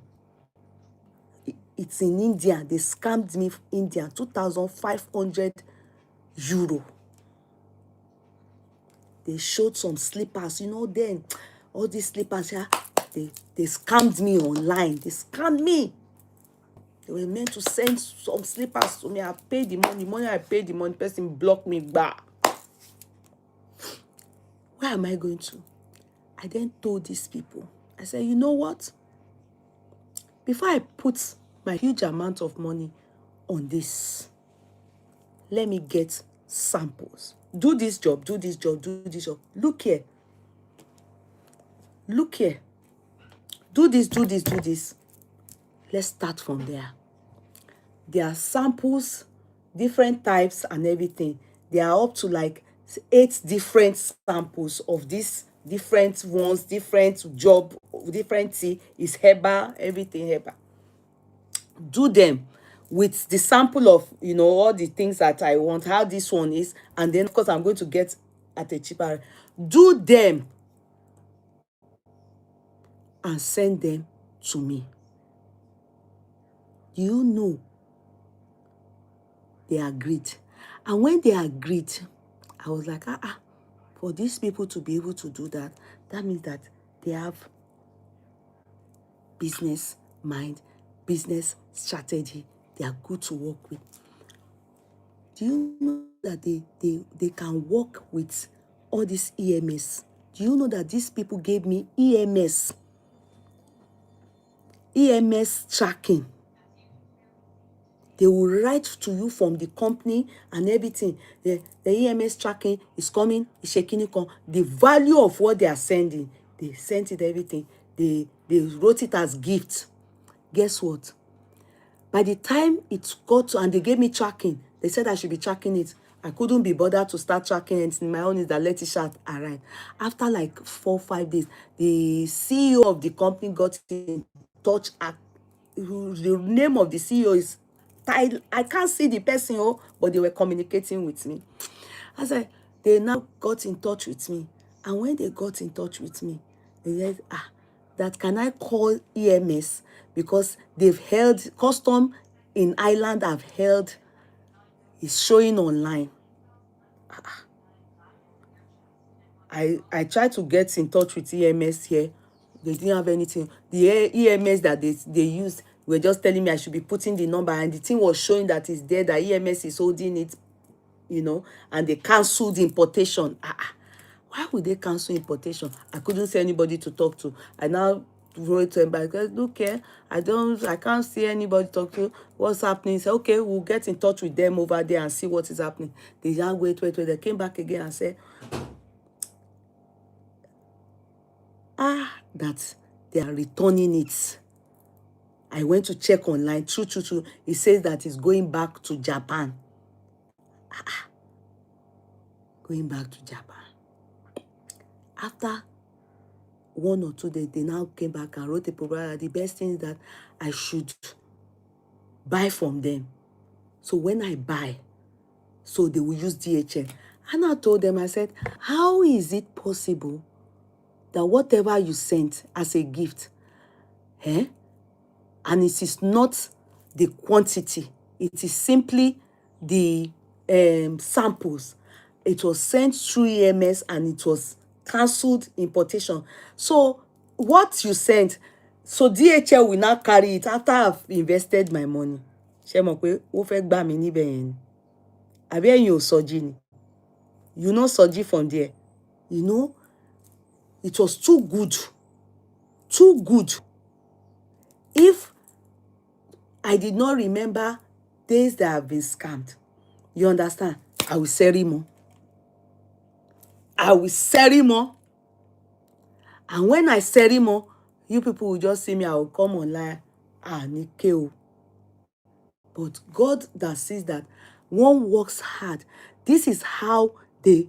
It's in India. They scammed me in India, 2,500 euro. They showed some slippers, then all these slippers, they scammed me online. They scammed me. They were meant to send some slippers to me. I paid the money. I paid the money. Person blocked me back. Where am I going to? I then told these people, I said, you know what? Before I put my huge amount of money on this, let me get samples. Do this job. Look here. Do this. Let's start from there. There are samples, different types and everything. There are up to like 8 different samples of these different ones, different job, different tea. Is herbal, everything herbal. Do them with the sample of, all the things that I want, how this one is, and then of course I'm going to get at a cheaper. Do them and send them to me. Do you know? They agreed. And when they agreed, I was like, for these people to be able to do that, that means that they have business mind, business strategy. They are good to work with. Do you know that they can work with all these EMS? Do you know that these people gave me EMS tracking? They will write to you from the company and everything. The EMS tracking is coming, is shaking. The value of what they are sending, they sent it, everything. They wrote it as gift. Guess what? By the time it got to, and they gave me tracking, they said I should be tracking it. I couldn't be bothered to start tracking it. My own is that let it start arrive. After like 4 or 5 days, the CEO of the company got in touch. The name of the CEO is I can't see the person, but they were communicating with me. I said, they now got in touch with me. And when they got in touch with me, they said, that can I call EMS? Because they've held, custom in Ireland have held, is showing online. I tried to get in touch with EMS here. They didn't have anything. The EMS that they used were just telling me I should be putting the number, and the thing was showing that it's there, that EMS is holding it, and they cancelled the importation. Why would they cancel importation? I couldn't see anybody to talk to. I now wrote to him back, look here, I can't see anybody talk to you. What's happening? He said, okay, we'll get in touch with them over there and see what is happening. They just wait. They came back again and said, that they are returning it. I went to check online. True. It says that it's going back to Japan. Going back to Japan. After 1 or 2 days, they now came back and wrote a proposal. The best thing is that I should buy from them. So when I buy, so they will use DHL. And I told them, I said, how is it possible that whatever you sent as a gift, and it is not the quantity, it is simply the samples. It was sent through EMS and it was cancelled importation. So what you sent, so DHL will now carry it after I've invested my money. Ṣé mọ̀ pé ó fẹ́ gbà mí níbẹ̀ yẹn ni? Àbí ẹ̀yin ò sọjí ni? You know sọjí from there. You know, it was too good. Too good. If I did not remember days that have been scammed, you understand? I will sell it more. I will sell it more. And when I sell it more, you people will just see me, I will come online. Nikeo. But God that sees that one works hard. This is how they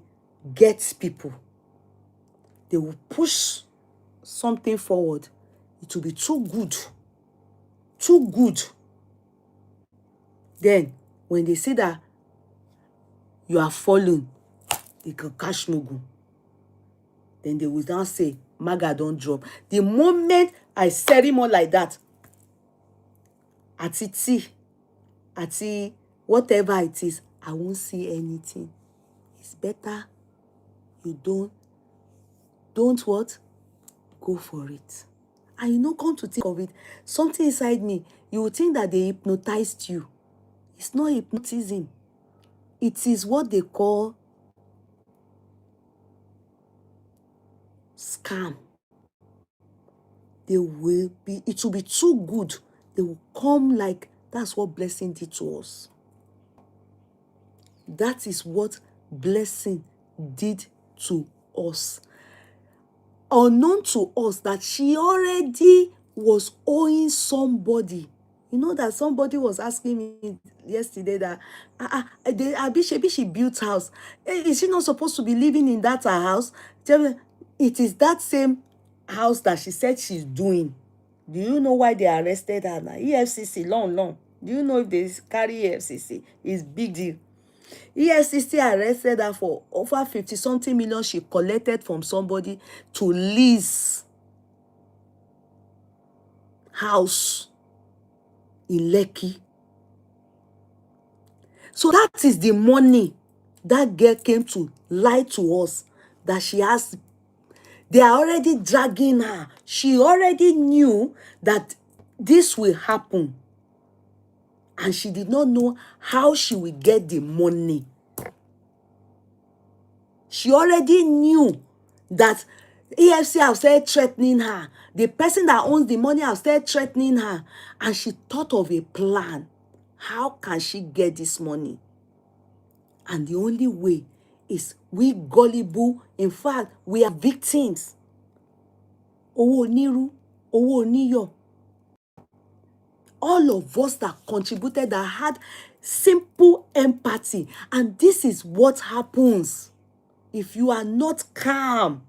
get people. They will push something forward. It will be too good. Too good. Then, when they see that you are fallen, they can catch Mugu. Then they will now say, Maga don't drop. The moment I sell him all like that, ati tea, ati whatever it is, I won't see anything. It's better you don't what? Go for it. And you know, come to think of it, something inside me, you would think that they hypnotized you. It's not hypnotism. It is what they call scam. It will be too good. They will come like, that's what blessing did to us. That is what blessing did to us. Unknown to us that she already was owing somebody. You know that somebody was asking me yesterday that she built house. Is she not supposed to be living in that her house? It is that same house that she said she's doing. Do you know why they arrested her now? EFCC, long. Do you know if they carry EFCC? It's big deal. EFCC arrested her for over 50-something million she collected from somebody to lease house in Lekki. So that is the money that girl came to lie to us that she has. They are already dragging her. She already knew that this will happen. And she did not know how she will get the money. She already knew that EFC have started threatening her. The person that owns the money have started threatening her. And she thought of a plan. How can she get this money? And the only way is we gullible. In fact, we are victims. Owó oníru, owó oníyọ̀. All of us that contributed, that had simple empathy. And this is what happens if you are not calm.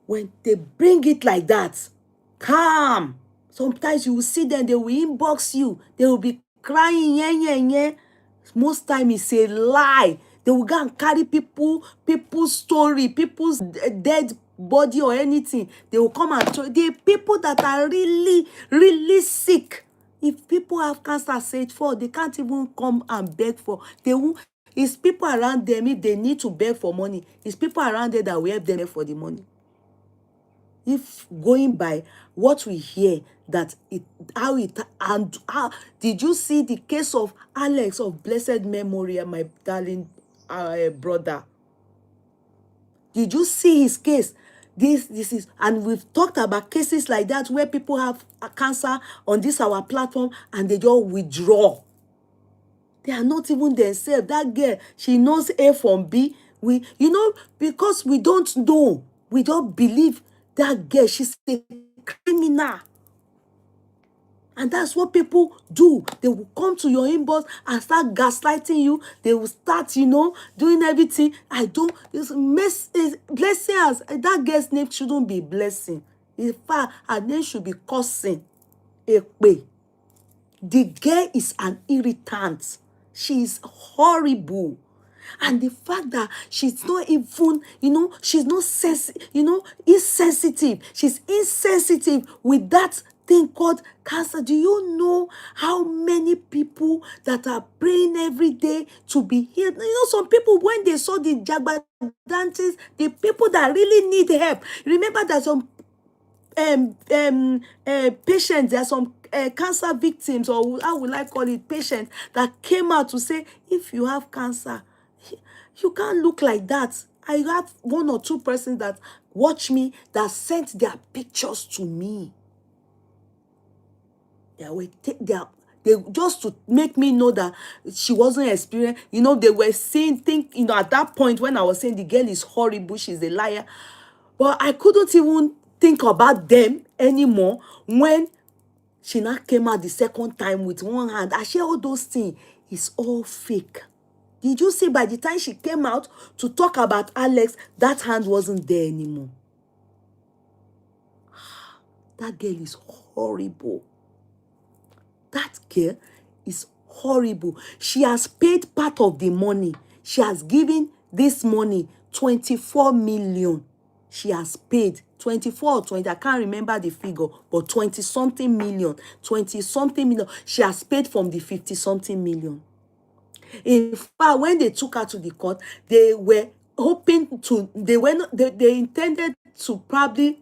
When they bring it like that, calm. Sometimes you will see them, they will inbox you. They will be crying, yeah. Most time it's a lie. They will go and carry people's story, people's dead body or anything. They will come and show. The people that are really sick. If people have cancer stage 4, they can't even come and beg for. They won't. It's people around them, if they need to beg for money, it's people around there that will help them for the money. If going by what we hear, that how did you see the case of Alex of blessed memory, my darling brother? Did you see his case? This is, and we've talked about cases like that where people have cancer on this our platform and they just withdraw. They are not even themselves. That girl, she knows A from B. We, because we don't know, we don't believe that girl. She's a criminal. And that's what people do. They will come to your inbox and start gaslighting you. They will start, doing everything. It's blessing us. That girl's name shouldn't be blessing. In fact, her name should be cursing. Ekpe. The girl is an irritant. She is horrible. And the fact that she's not even, she's not insensitive. She's insensitive with that thing called cancer. Do you know how many people that are praying every day to be healed? Some people, when they saw the jagbadantes, the people that really need help. Remember that some patients, there are some cancer victims, or how will I call it, patients that came out to say, if you have cancer, you can't look like that. I have 1 or 2 persons that watch me that sent their pictures to me. They just to make me know that she wasn't experienced. They were saying things, at that point when I was saying the girl is horrible, she's a liar. But I couldn't even think about them anymore when she now came out the second time with one hand. I share all those things. It's all fake. Did you see by the time she came out to talk about Alex, that hand wasn't there anymore? That girl is horrible. That girl is horrible. She has paid part of the money. She has given this money, 24 million. She has paid 24 or 20, I can't remember the figure, but 20-something million, 20-something million. She has paid from the 50-something million. In fact, when they took her to the court, they were hoping to, they intended to probably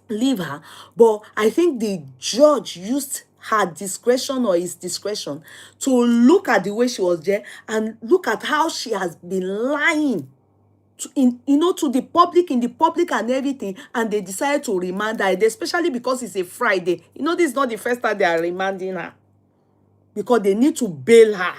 leave her, but I think the judge used her discretion or his discretion to look at the way she was there and look at how she has been lying to the public, in the public and everything, and they decided to remand her, especially because it's a Friday. This is not the first time they are remanding her, because they need to bail her.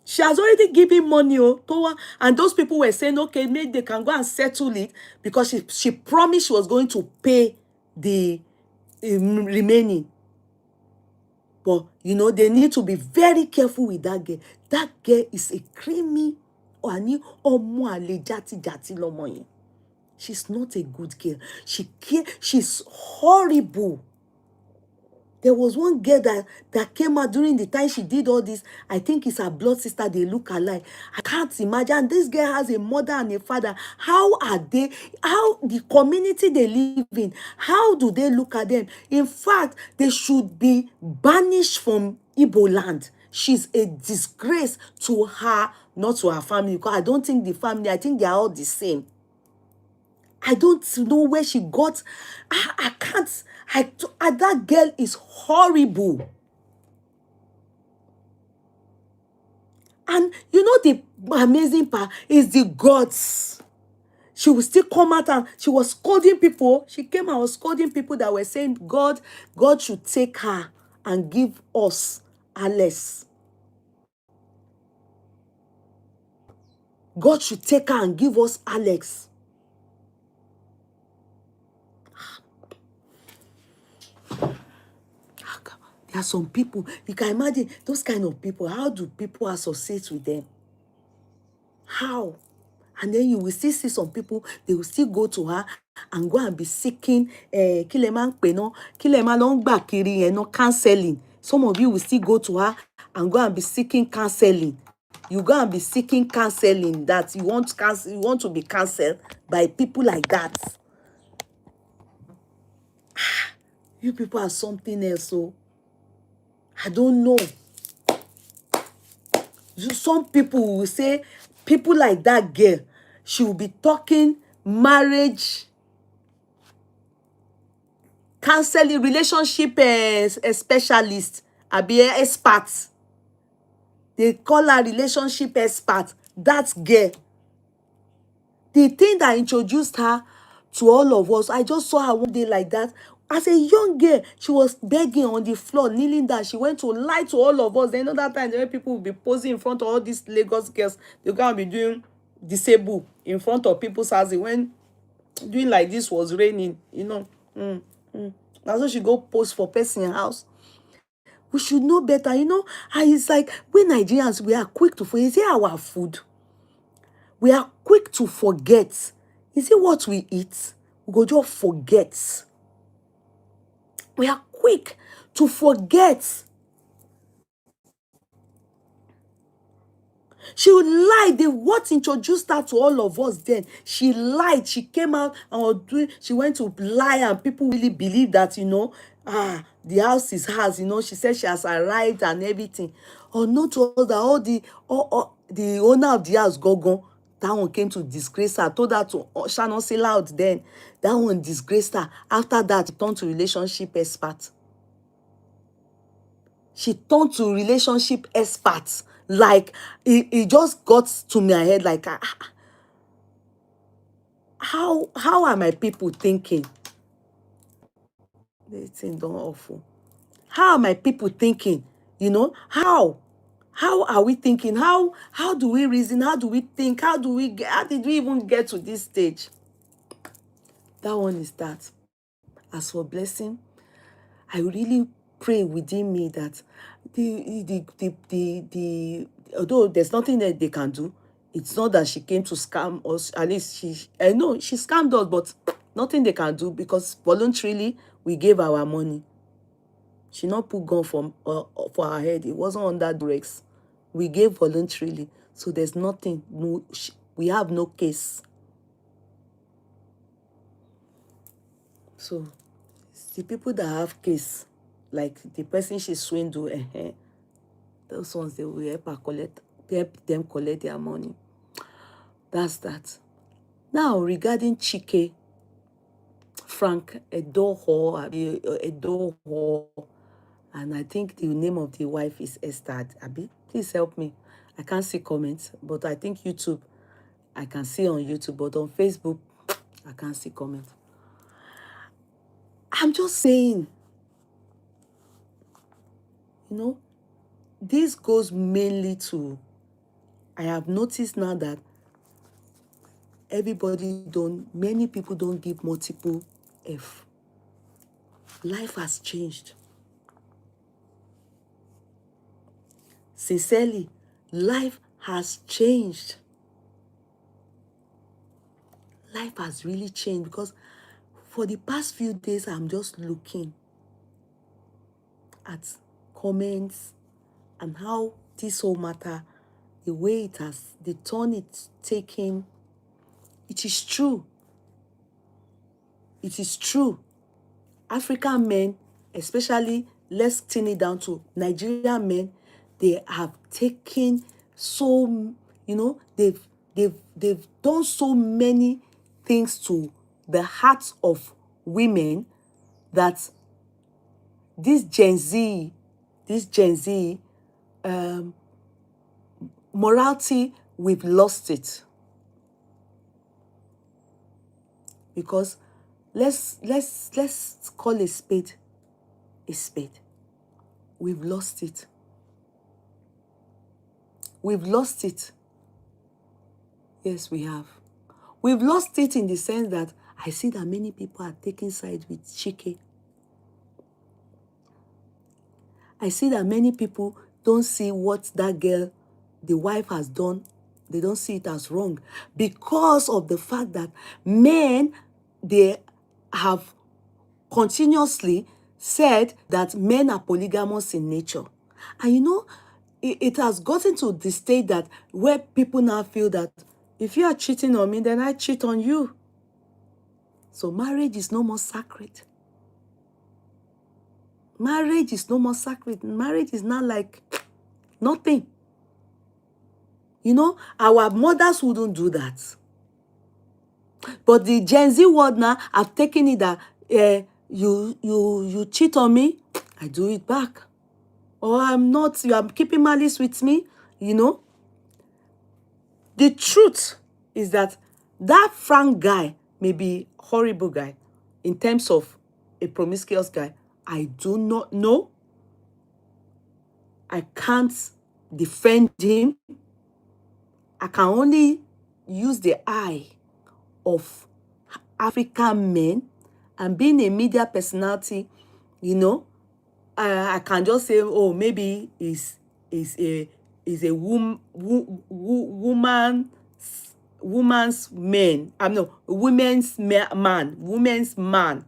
She has already given money to her, and those people were saying, okay, maybe they can go and settle it, because she promised she was going to pay the remaining. But, they need to be very careful with that girl. That girl is a creamy, she's not a good girl. She's horrible. There was one girl that came out during the time she did all this. I think it's her blood sister. They look alike. I can't imagine. This girl has a mother and a father. How the community they live in, how do they look at them? In fact, they should be banished from Igbo land. She's a disgrace to her, not to her family, because I don't think the family, I think they are all the same. I don't know where she got. I can't. That girl is horrible. And the amazing part is the gods. She will still come out and she was scolding people. She came and was scolding people that were saying God should take her and give us Alice. God should take her and give us Alex. There are some people, you can imagine those kind of people. How do people associate with them? How? And then you will still see some people, they will still go to her and go and be seeking counseling. Some of you will still go to her and go and be seeking counseling. You go and be seeking counseling, that you want to be counseled by people like that. You people are something else. So I don't know. Some people will say, people like that girl, she will be talking marriage, counseling, relationship specialist, be an expert. They call her relationship expert. That girl. The thing that introduced her to all of us, I just saw her one day like that. As a young girl, she was begging on the floor, kneeling down. She went to lie to all of us. Then another time, when people will be posing in front of all these Lagos girls, they're going to be doing disabled in front of people's houses when doing like this was raining, you know. That's why she go post for person house. We should know better, you know. And it's like, we Nigerians, we are quick to forget. Is it our food? We are quick to forget. Is it what we eat? We go just forget. We are quick to forget. She would lie. What introduced her to all of us then? She lied. She came out and was doing, she went to lie, and people really believe that, you know, the house is hers. You know, she said she has arrived and everything. Or not to us that the owner of the house, Gogon, that one came to disgrace her. Told her to shall not say loud then. That one disgraced her. After that, she turned to relationship expert. She turned to relationship experts. Like, it just got to my head like, how are my people thinking? They think don't awful. How are my people thinking? You know, how are we thinking? How do we reason? How do we think? How did we even get to this stage? That one is that. As for blessing, I really pray within me that the although there's nothing that they can do, it's not that she came to scam us. At least I know she scammed us, but nothing they can do, because voluntarily we gave our money. She not put gun for our head. It wasn't under duress. We gave voluntarily, so there's nothing. No, we have no case. So it's the people that have case, like the person she swindled, those ones, they will help them collect their money. That's that. Now, regarding ChiKe, Frank Edoho, and I think the name of the wife is Esther Abi. Please help me. I can't see comments, but I think YouTube, I can see on YouTube, but on Facebook, I can't see comments. I'm just saying, you know, this goes mainly to, I have noticed now that many people don't give multiple F. Life has changed. Sincerely, life has changed. Life has really changed, because for the past few days, I'm just looking at comments and how this whole matter, the way it has, the turn it's taken. It is true. It is true. African men, especially, let's thin it down to Nigerian men, they have taken so, you know, they've done so many things to the hearts of women that this Gen Z morality, we've lost it. Because let's call a spade a spade. We've lost it. We've lost it. Yes, we have. We've lost it in the sense that I see that many people are taking sides with ChiKe. I see that many people don't see what that girl, the wife, has done. They don't see it as wrong, because of the fact that men, they have continuously said that men are polygamous in nature. And you know, it has gotten to the state that where people now feel that if you are cheating on me, then I cheat on you. So marriage is no more sacred. Marriage is no more sacred. Marriage is not like nothing. You know, our mothers wouldn't do that. But the Gen Z world now have taken it that you cheat on me, I do it back. Or you are keeping malice with me, you know. The truth is that That Frank guy may be horrible guy in terms of a promiscuous guy. I do not know. I can't defend him. I can only use the eye of African men, and being a media personality, you know, I can just say, oh, maybe is a woman's man. I know women's man.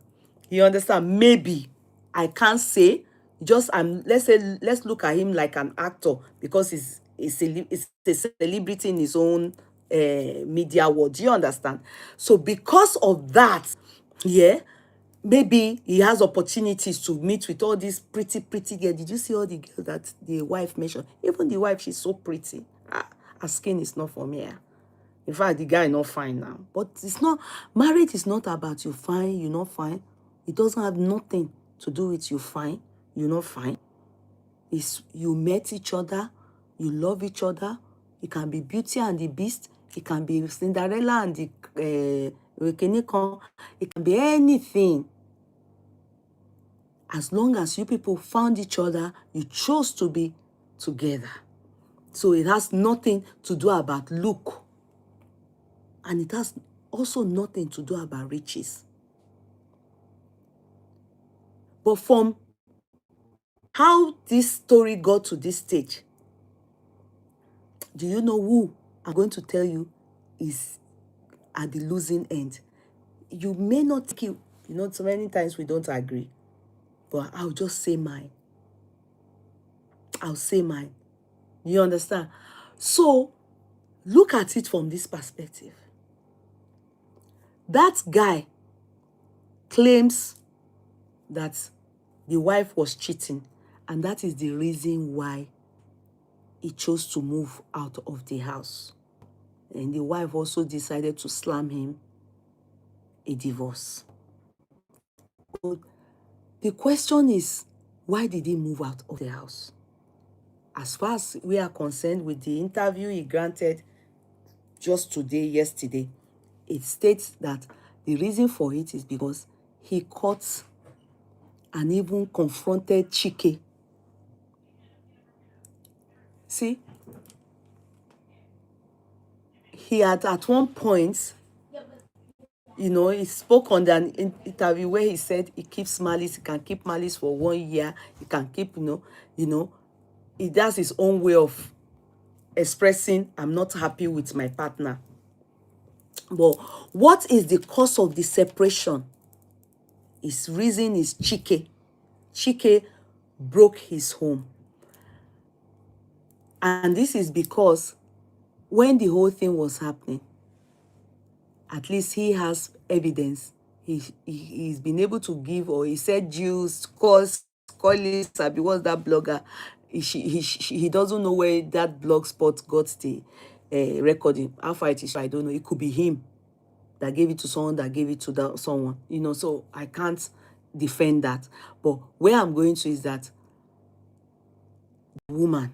You understand? Maybe I can't say. Just let's say let's look at him like an actor, because he's a celebrity in his own media world. Do you understand? So because of that, yeah, maybe he has opportunities to meet with all these pretty girls. Did you see all the girls that the wife mentioned? Even the wife, she's so pretty. Her skin is not for me. In fact, the guy is not fine now. But it's not, marriage is not about you fine, you're not fine. It doesn't have nothing to do with you fine, you're not fine. It's you met each other, you love each other. It can be Beauty and the Beast. It can be Cinderella and the it can be anything. As long as you people found each other, you chose to be together. So it has nothing to do about look. And it has also nothing to do about riches. But from how this story got to this stage, do you know who I'm going to tell you is at the losing end? You may not think you know, so many times we don't agree, but I'll just say mine. I'll say mine. You understand? So look at it from this perspective. That guy claims that the wife was cheating, and that is the reason why he chose to move out of the house. And the wife also decided to slam him a divorce. But the question is, why did he move out of the house? As far as we are concerned, with the interview he granted just yesterday, it states that the reason for it is because he caught and even confronted ChiKe. See, he had at one point, you know, he spoke on an interview where he said he keeps malice, he can keep malice for 1 year, he can keep, he does his own way of expressing, I'm not happy with my partner. But what is the cause of the separation? His reason is ChiKe. ChiKe broke his home. And this is because when the whole thing was happening, at least he has evidence. He's been able to give, or he said Jews, what's that blogger? He doesn't know where that blog spot got the recording. How far it is, I don't know. It could be him that gave it to someone, that gave it to someone, so I can't defend that. But where I'm going to is that woman,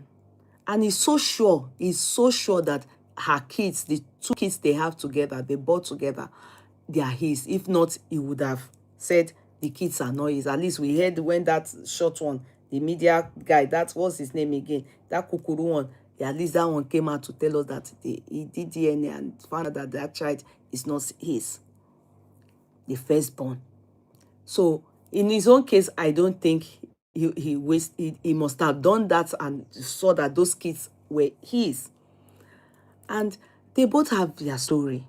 and he's so sure that her kids, the 2 kids they have together, they bought together, they are his. If not, he would have said the kids are not his. At least we heard when that short one, the media guy, that was his name again, that kukuru one, at least that one came out to tell us that he did DNA and found out that child is not his, the firstborn. So in his own case, I don't think he must have done that and saw that those kids were his. And they both have their story.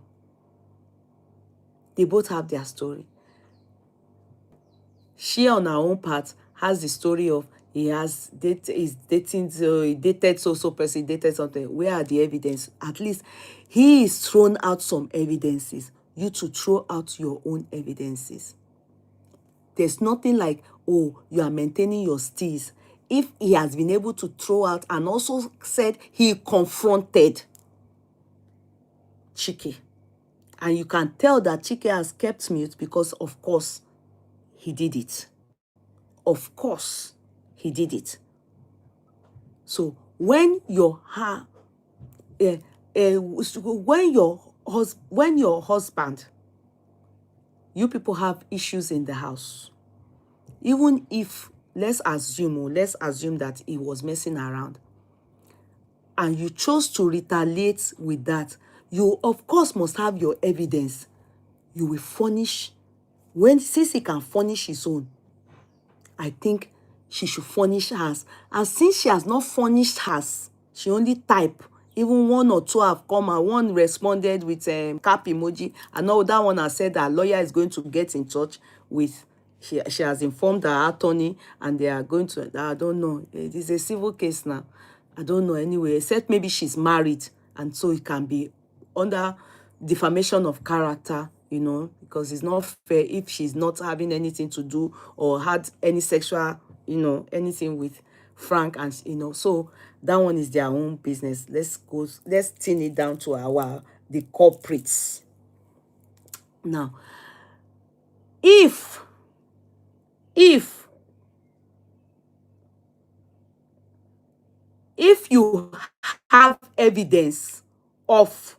She, on her own part, has the story of he dated so person, dated something. Where are the evidence? At least he is thrown out some evidences. You to throw out your own evidences. There's nothing like, oh, you are maintaining your steez. If he has been able to throw out and also said he confronted ChiKe, and you can tell that ChiKe has kept mute because, of course, he did it. Of course, he did it. So when your when your husband, you people have issues in the house, even if, let's assume that he was messing around, and you chose to retaliate with that, you of course must have your evidence. You will furnish, since he can furnish his own, I think she should furnish hers. And since she has not furnished hers, she only type. Even one or two have come, and one responded with cap emoji. And now that one has said that lawyer is going to get in touch with, she has informed her attorney, and they are going to, I don't know. It is a civil case now. I don't know anyway, except maybe she's married, and so it can be under defamation of character, because it's not fair if she's not having anything to do or had any sexual, anything with Frank, and so that one is their own business. Let's thin it down to the culprits. Now, if you have evidence of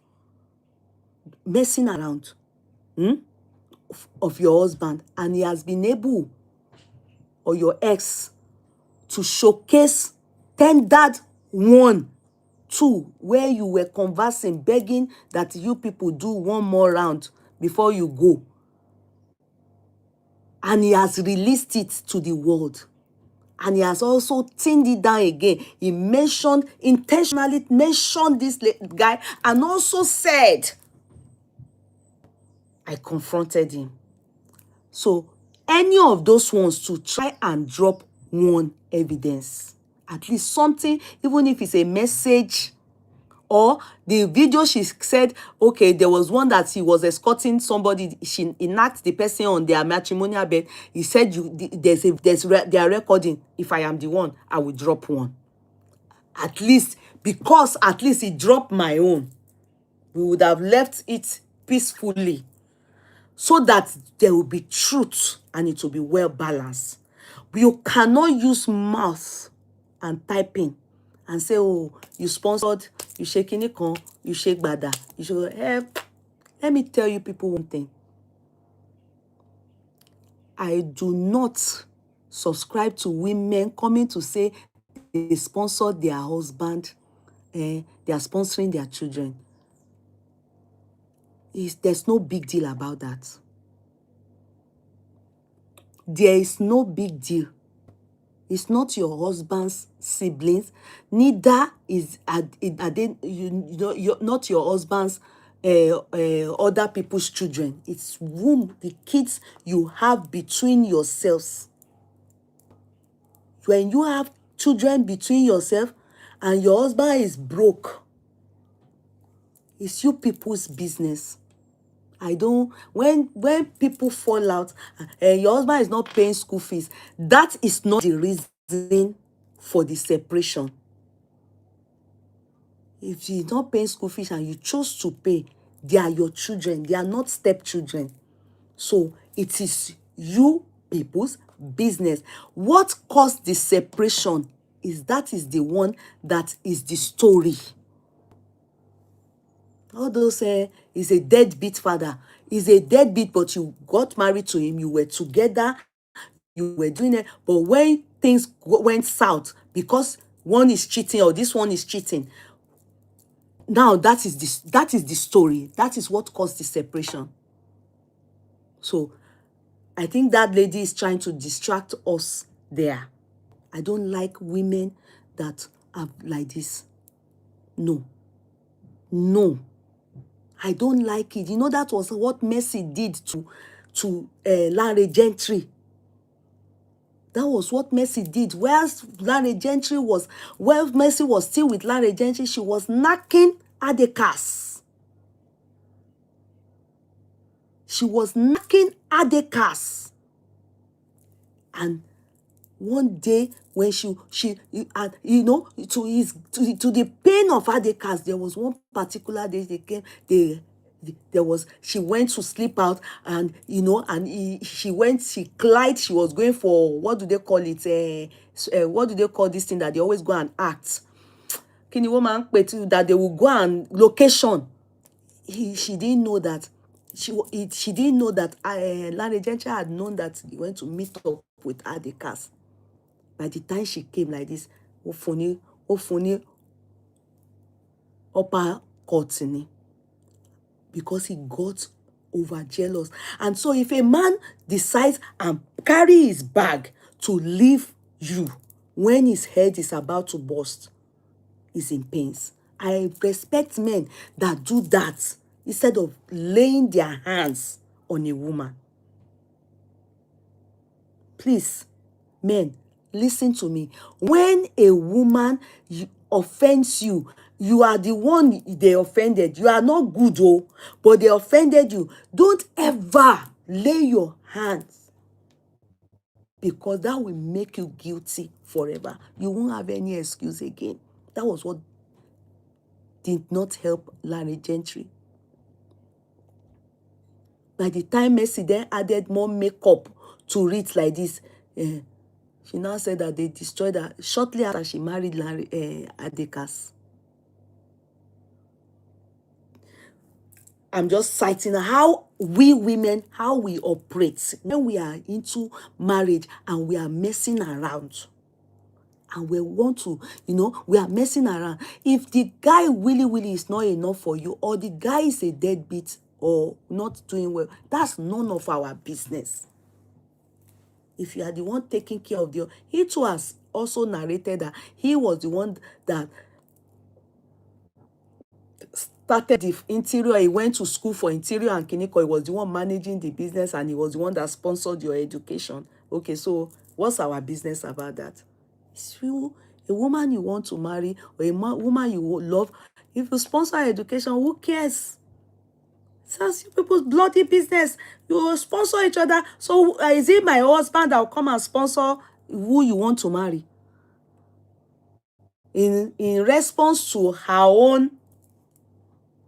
messing around of your husband, and he has been able, or your ex, to showcase tendered 1, 2, where you were conversing, begging that you people do one more round before you go, and he has released it to the world, and he has also thinned it down again. He intentionally mentioned this guy, and also said, I confronted him. So any of those ones, to try and drop one evidence, at least something, even if it's a message, or the video, she said, okay, there was one that he was escorting somebody, he knocked the person on their matrimonial bed. He said, they are recording. If I am the one, I will drop one. At least, because at least he dropped my own, we would have left it peacefully, so that there will be truth and it will be well balanced. But you cannot use mouth and typing and say, oh, you sponsored, you shake Nikon, you shake Bada, you should let me tell you people one thing. I do not subscribe to women coming to say they sponsored their husband, they are sponsoring their children. There's no big deal about that. There is no big deal. It's not your husband's siblings. Neither are they, you're not your husband's other people's children. It's the kids you have between yourselves. When you have children between yourself and your husband is broke, it's you people's business. When people fall out, your husband is not paying school fees, that is not the reason for the separation. If he's not paying school fees and you chose to pay, they are your children. They are not stepchildren. So it is you people's business. What caused the separation is the one that is the story. All those is a deadbeat father. Is a deadbeat, but you got married to him. You were together. You were doing it. But when things went south, because one is cheating or this one is cheating, now that is the story. That is what caused the separation. So I think that lady is trying to distract us there. I don't like women that are like this. No. I don't like it. That was what Mercy did to Larry Gentry. That was what Mercy did. While Mercy was still with Larry Gentry, she was knocking Adekas. She was knocking Adekas. And one day when to the pain of Adekas, there was one particular day she went to sleep out, and she cried. She was going for, what do they call it? What do they call this thing that they always go and act? That they will go and location. she didn't know that she didn't know that Larry Gentry had known that he went to meet up with Adikas. By the time she came like this, Ofuni upper court, because he got over jealous. And so if a man decides and carry his bag to leave you when his head is about to burst, is in pains. I respect men that do that instead of laying their hands on a woman. Please, men, listen to me. When a woman offends you, you are the one they offended. You are not good, oh, but they offended you. Don't ever lay your hands, because that will make you guilty forever. You won't have any excuse again. That was what did not help Larry Gentry. By the time Mercy then added more makeup to it like this, she now said that they destroyed her shortly after she married Larry Adikas. I'm just citing how we women, how we operate when we are into marriage and we are messing around. And we want to, we are messing around. If the guy really is not enough for you, or the guy is a deadbeat or not doing well, that's none of our business. If you are the one taking care of he too has also narrated that he was the one that started the interior. He went to school for interior and Kiniko. He was the one managing the business, and he was the one that sponsored your education. Okay, so what's our business about that? It's you, a woman you want to marry, or a woman you love. If you sponsor education, who cares? It's people's bloody business. You sponsor each other. So is it my husband that will come and sponsor who you want to marry? In response to her own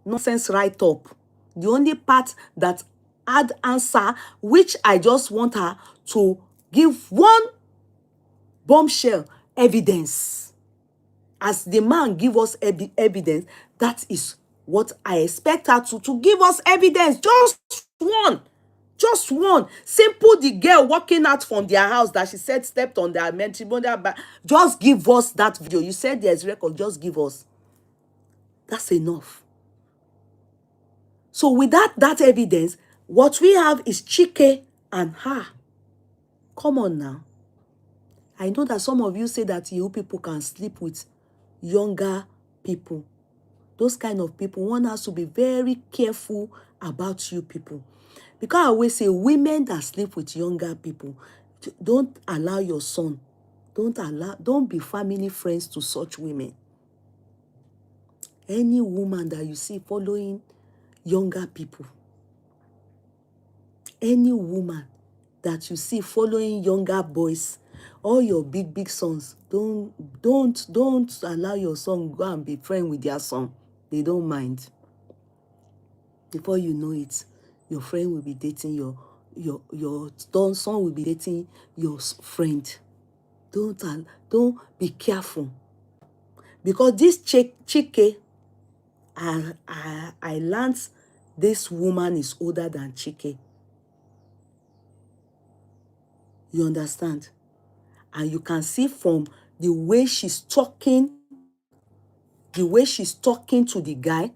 nonsense write-up, the only part that had answer, which I just want her to give one bombshell evidence. As the man give us evidence, that is what I expect her to give us evidence. Just one. Simple, the girl walking out from their house that she said stepped on their matrimonial back. Just give us that video. You said there's record, just give us. That's enough. So with that evidence, what we have is ChiKe and her. Come on now. I know that some of you say that you people can sleep with younger people. Those kind of people, one has to be very careful about you people. Because I always say, women that sleep with younger people, don't allow your son, don't be family friends to such women. Any woman that you see following younger people, any woman that you see following younger boys, all your big sons, don't allow your son go and be friend with their son. They don't mind. Before you know it, your friend will be dating your son will be dating your friend. Don't be careful. Because this ChiKe, I learned this woman is older than ChiKe. You understand? And you can see from the way she's talking to the guy,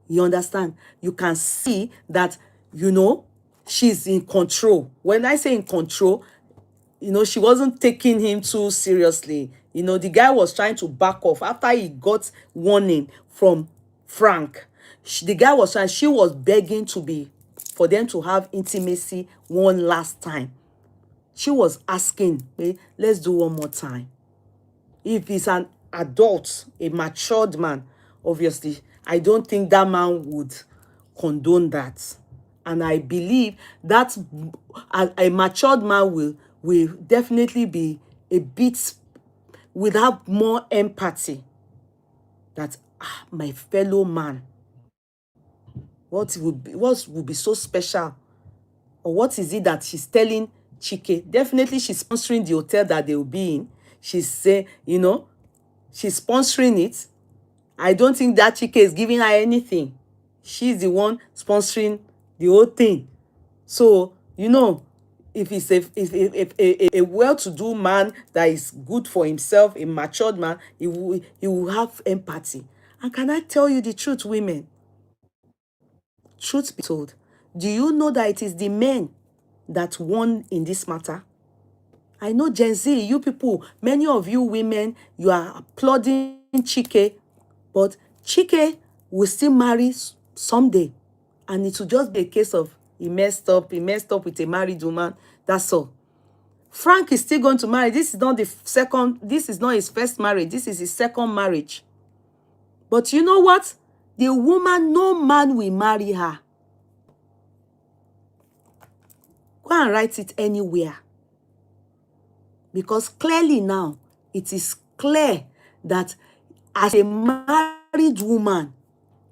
you understand? You can see that, she's in control. When I say in control, she wasn't taking him too seriously. The guy was trying to back off after he got warning from Frank. The guy was trying, she was begging for them to have intimacy one last time. She was asking, hey, let's do one more time. If he's an adult, a matured man, obviously, I don't think that man would condone that. And I believe that a matured man will definitely be a bit, will have more empathy. That, my fellow man, what would be so special? Or what is it that she's telling ChiKe? Definitely she's sponsoring the hotel that they will be in. She's saying, she's sponsoring it. I don't think that ChiKe is giving her anything. she's the one sponsoring the whole thing. So, you know, if it's a well-to-do man that is good for himself, a matured man, he will have empathy. And can I tell you the truth, women? Truth be told, do you know that it is the men that won in this matter? I know Gen Z, you people, many of you women, you are applauding ChiKe, but ChiKe will still marry someday. And it will just be a case of he messed up with a married woman. That's all. Frank is still going to marry. This is not his first marriage. This is his second marriage. But you know what? The woman, no man will marry her. Go and write it anywhere. Because clearly now, it is clear that as a married woman,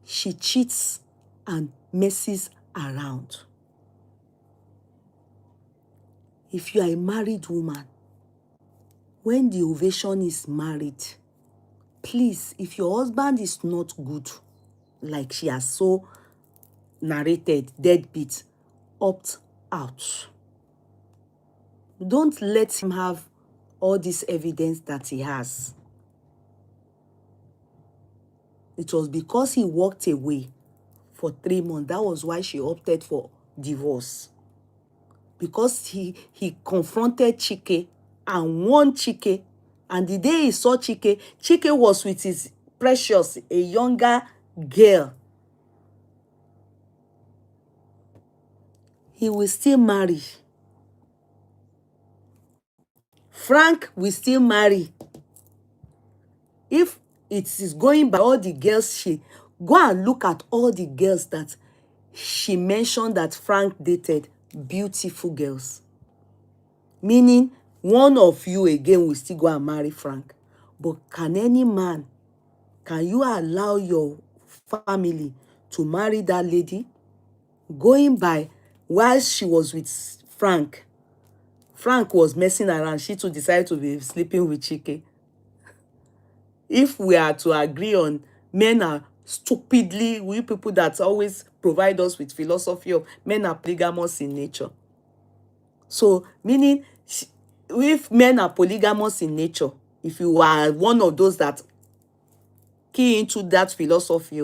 she cheats and messes around. If you are a married woman, when the ovation is married, please, if your husband is not good, like she has so narrated, deadbeat, opt out. Don't let him have all this evidence that he has. It was because he walked away for 3 months. That was why she opted for divorce. Because he confronted ChiKe and won ChiKe. And the day he saw ChiKe, ChiKe was with his precious, a younger girl. He will still marry. Frank will still marry. If it is going by all the girls go and look at all the girls that she mentioned that Frank dated, beautiful girls. Meaning, one of you again will still go and marry Frank. But can you allow your family to marry that lady? Going by while she was with Frank was messing around, she too decided to be sleeping with ChiKe. If we are to agree on men are stupidly, we people that always provide us with philosophy of men are polygamous in nature. So, meaning, if men are polygamous in nature, if you are one of those that key into that philosophy,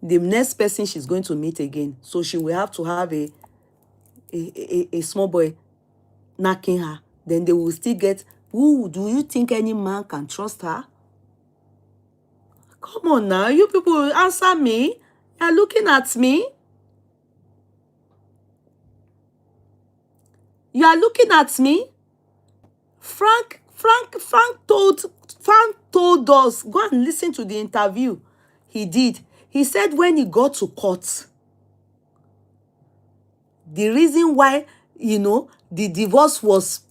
the next person she's going to meet again, so she will have to have a small boy knacking her. Then they will still get, do you think any man can trust her? Come on now, you people answer me. You're looking at me. You are looking at me. Frank told us, go and listen to the interview he did. He said when he got to court, the reason why, the divorce was,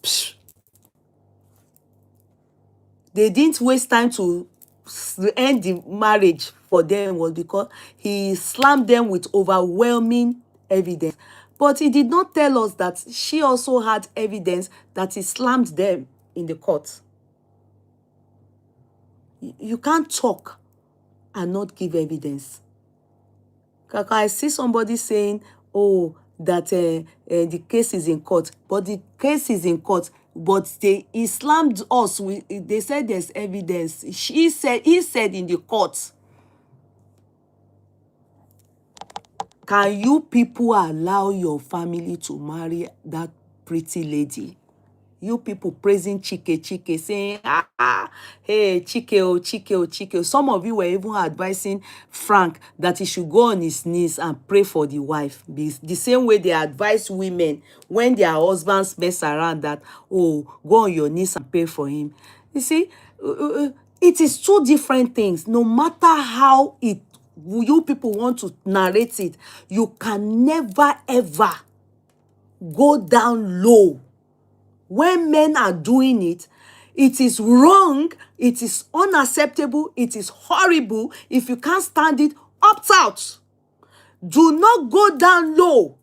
they didn't waste time to end the marriage for them, was because he slammed them with overwhelming evidence. But he did not tell us that she also had evidence that he slammed them in the court. You can't talk and not give evidence. I see somebody saying, oh, that the case is in court. But the case is in court. But he slammed us. They said there's evidence. He said in the court. Can you people allow your family to marry that pretty lady? You people praising ChiKe, saying, hey, ChiKe. Some of you were even advising Frank that he should go on his knees and pray for the wife. The same way they advise women when their husbands mess around that, oh, go on your knees and pray for him. You see, it is two different things. No matter how you people want to narrate it, you can never, ever go down low. When men are doing it, it is wrong, it is unacceptable, it is horrible. If you can't stand it, opt out. Do not go down low.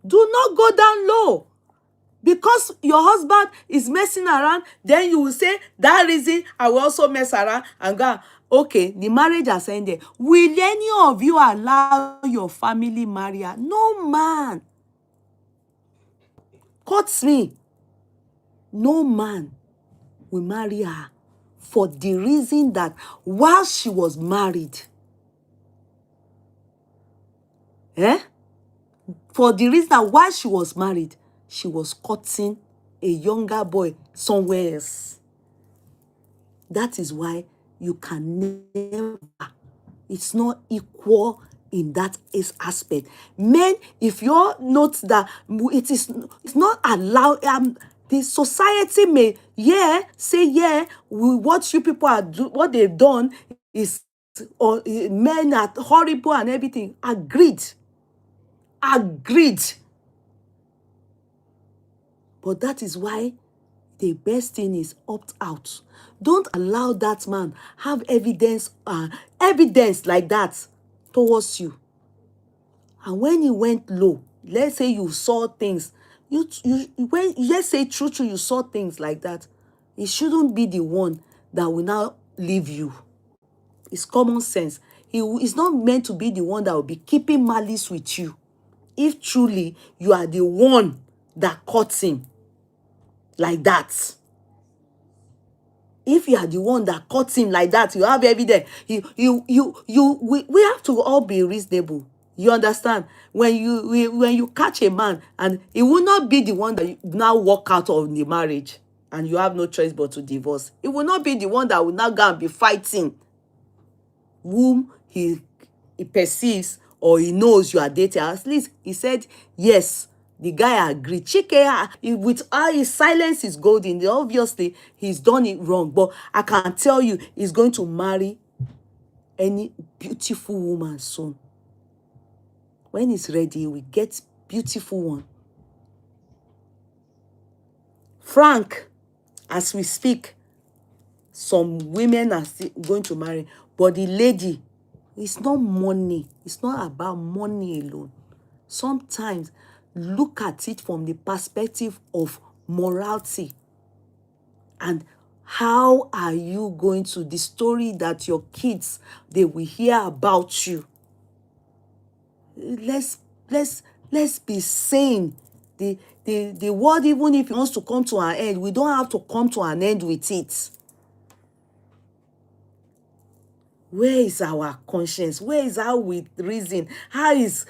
Do not go down low. Because your husband is messing around, then you will say that reason I will also mess around and go. Okay, the marriage has ended. Will any of you allow your family marry her? No man. Cut me. No man will marry her for the reason that while she was married, for the reason that while she was married, she was courting a younger boy somewhere else. That is why you can never, it's not equal in that aspect. Men, if you note that it's not allowed, the society may, say, what you people are what they've done is, or men are horrible and everything. Agreed. But that is why the best thing is opt out. Don't allow that man have evidence like that towards you. And when he went low, let's say you saw things, let's say true, you saw things like that, it shouldn't be the one that will now leave you. It's common sense. He's not meant to be the one that will be keeping malice with you. If truly you are the one that caught him like that. If you are the one that caught him like that, you have evidence. We have to all be reasonable. You understand? When you catch a man, and it will not be the one that you now walk out of the marriage and you have no choice but to divorce. It will not be the one that will now go and be fighting whom he perceives or he knows you are dating. At least he said yes. The guy agreed. ChiKe, with all his silence is golden. Obviously, he's done it wrong. But I can tell you, he's going to marry any beautiful woman soon. When he's ready, he will get beautiful one. Frank, as we speak, some women are still going to marry. But the lady, it's not money. It's not about money alone. Sometimes look at it from the perspective of morality. And how are you going to, the story that your kids, they will hear about you. Let's be sane. The world, even if it wants to come to an end, we don't have to come to an end with it. Where is our conscience? Where is our with reason? How did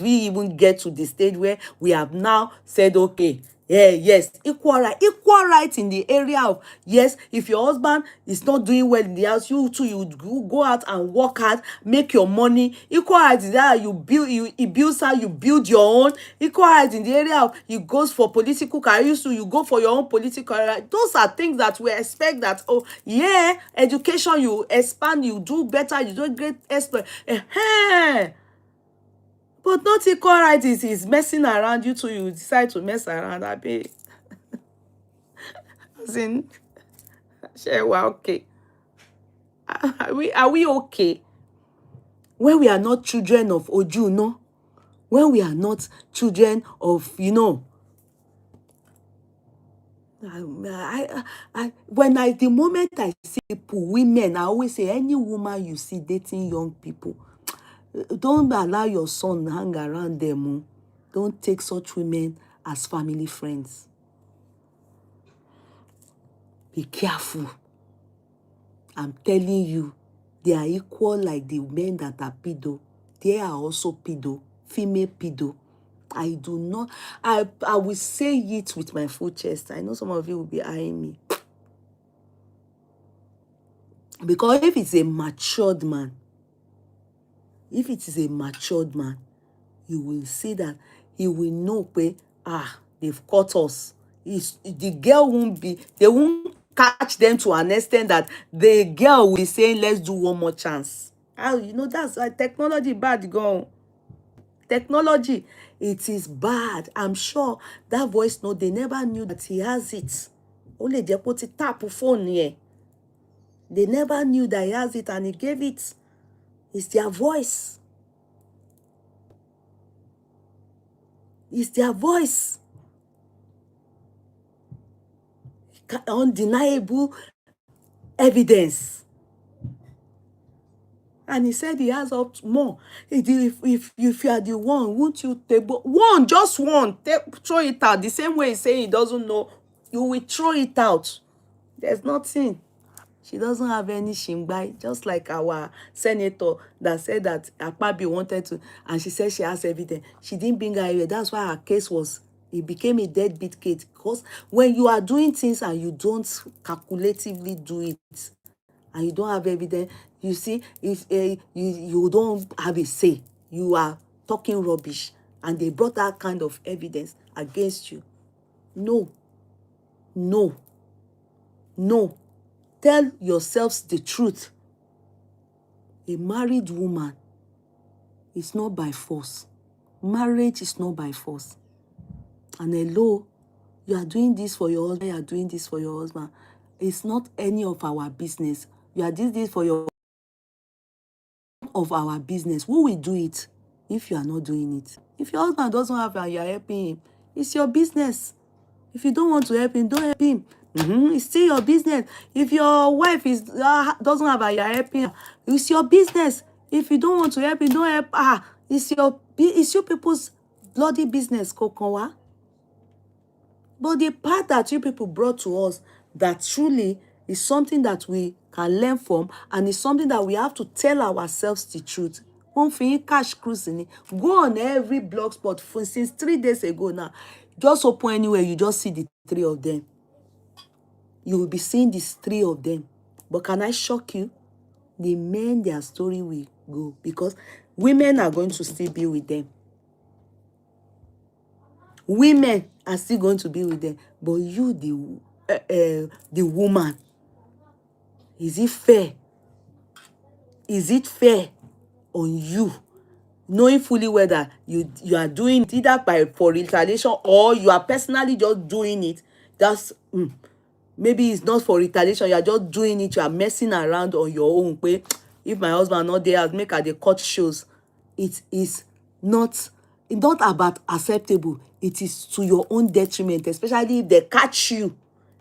we even get to the stage where we have now said, okay, yes, equal right in the area of, yes, if your husband is not doing well in the house, you too, you go out and work hard, make your money. Equal right is that he builds how you build your own. Equal right in the area of he goes for political career, so you go for your own political career. Those are things that we expect that, education, you expand, you do better, you do great exploit. But not equal right is messing around. You too, you decide to mess around. I be as in, share we're okay. Are we okay? When we are not children of Oju, no? When we are not children of, the moment I see people, women, I always say, any woman you see dating young people, don't allow your son hang around them. Don't take such women as family friends. Be careful. I'm telling you, they are equal like the men that are pedo. They are also pedo, female pedo. I will say it with my full chest. I know some of you will be eyeing me. Because if it's a matured man, you will see that he will know they've caught us. The girl they won't catch them to an extent that the girl will be saying, let's do one more chance. That's why technology bad gone. Technology, it is bad. I'm sure that voice note, they never knew that he has it. Only they put it tap phone here. They never knew that he has it and he gave it. It's their voice. It's their voice. undeniable evidence. And he said he has up more. If you are the one, won't you take one, just one, throw it out. The same way he's saying he doesn't know, you will throw it out. There's nothing. She doesn't have any shingbai, just like our senator that said that Akpabi wanted to, and she said she has evidence. She didn't bring her here. That's why her case was, it became a deadbeat case. Because when you are doing things and you don't calculatively do it, and you don't have evidence, you see, if you don't have a say, you are talking rubbish, and they brought that kind of evidence against you. No, no, no. Tell yourselves the truth. A married woman is not by force. Marriage is not by force. And hello, you are doing this for your husband, you are doing this for your husband. It's not any of our business. You are doing this for your of our business. Who will do it if you are not doing it? If your husband doesn't have and you are helping him, it's your business. If you don't want to help him, don't help him. It's still your business. If your wife doesn't have and you are helping her, it's your business. If you don't want to help him, don't help her. It's your people's bloody business, Kokowa. But the part that you people brought to us, that truly is something that we can learn from, and it's something that we have to tell ourselves the truth. One thing, cash cruising, go on every blog spot since 3 days ago now. Just open anywhere, you just see the 3 of them. You will be seeing these 3 of them. But can I shock you? The men, their story will go, because women are going to still be with them. Women are still going to be with them. But you, the woman, is it fair? Is it fair on you, knowing fully whether you are doing it either for retaliation, or you are personally just doing it? That's maybe it's not for retaliation, you are just doing it, you are messing around on your own. If my husband not there, I'll make her the cut shows. It is not, it's not about acceptable. It is to your own detriment, especially if they catch you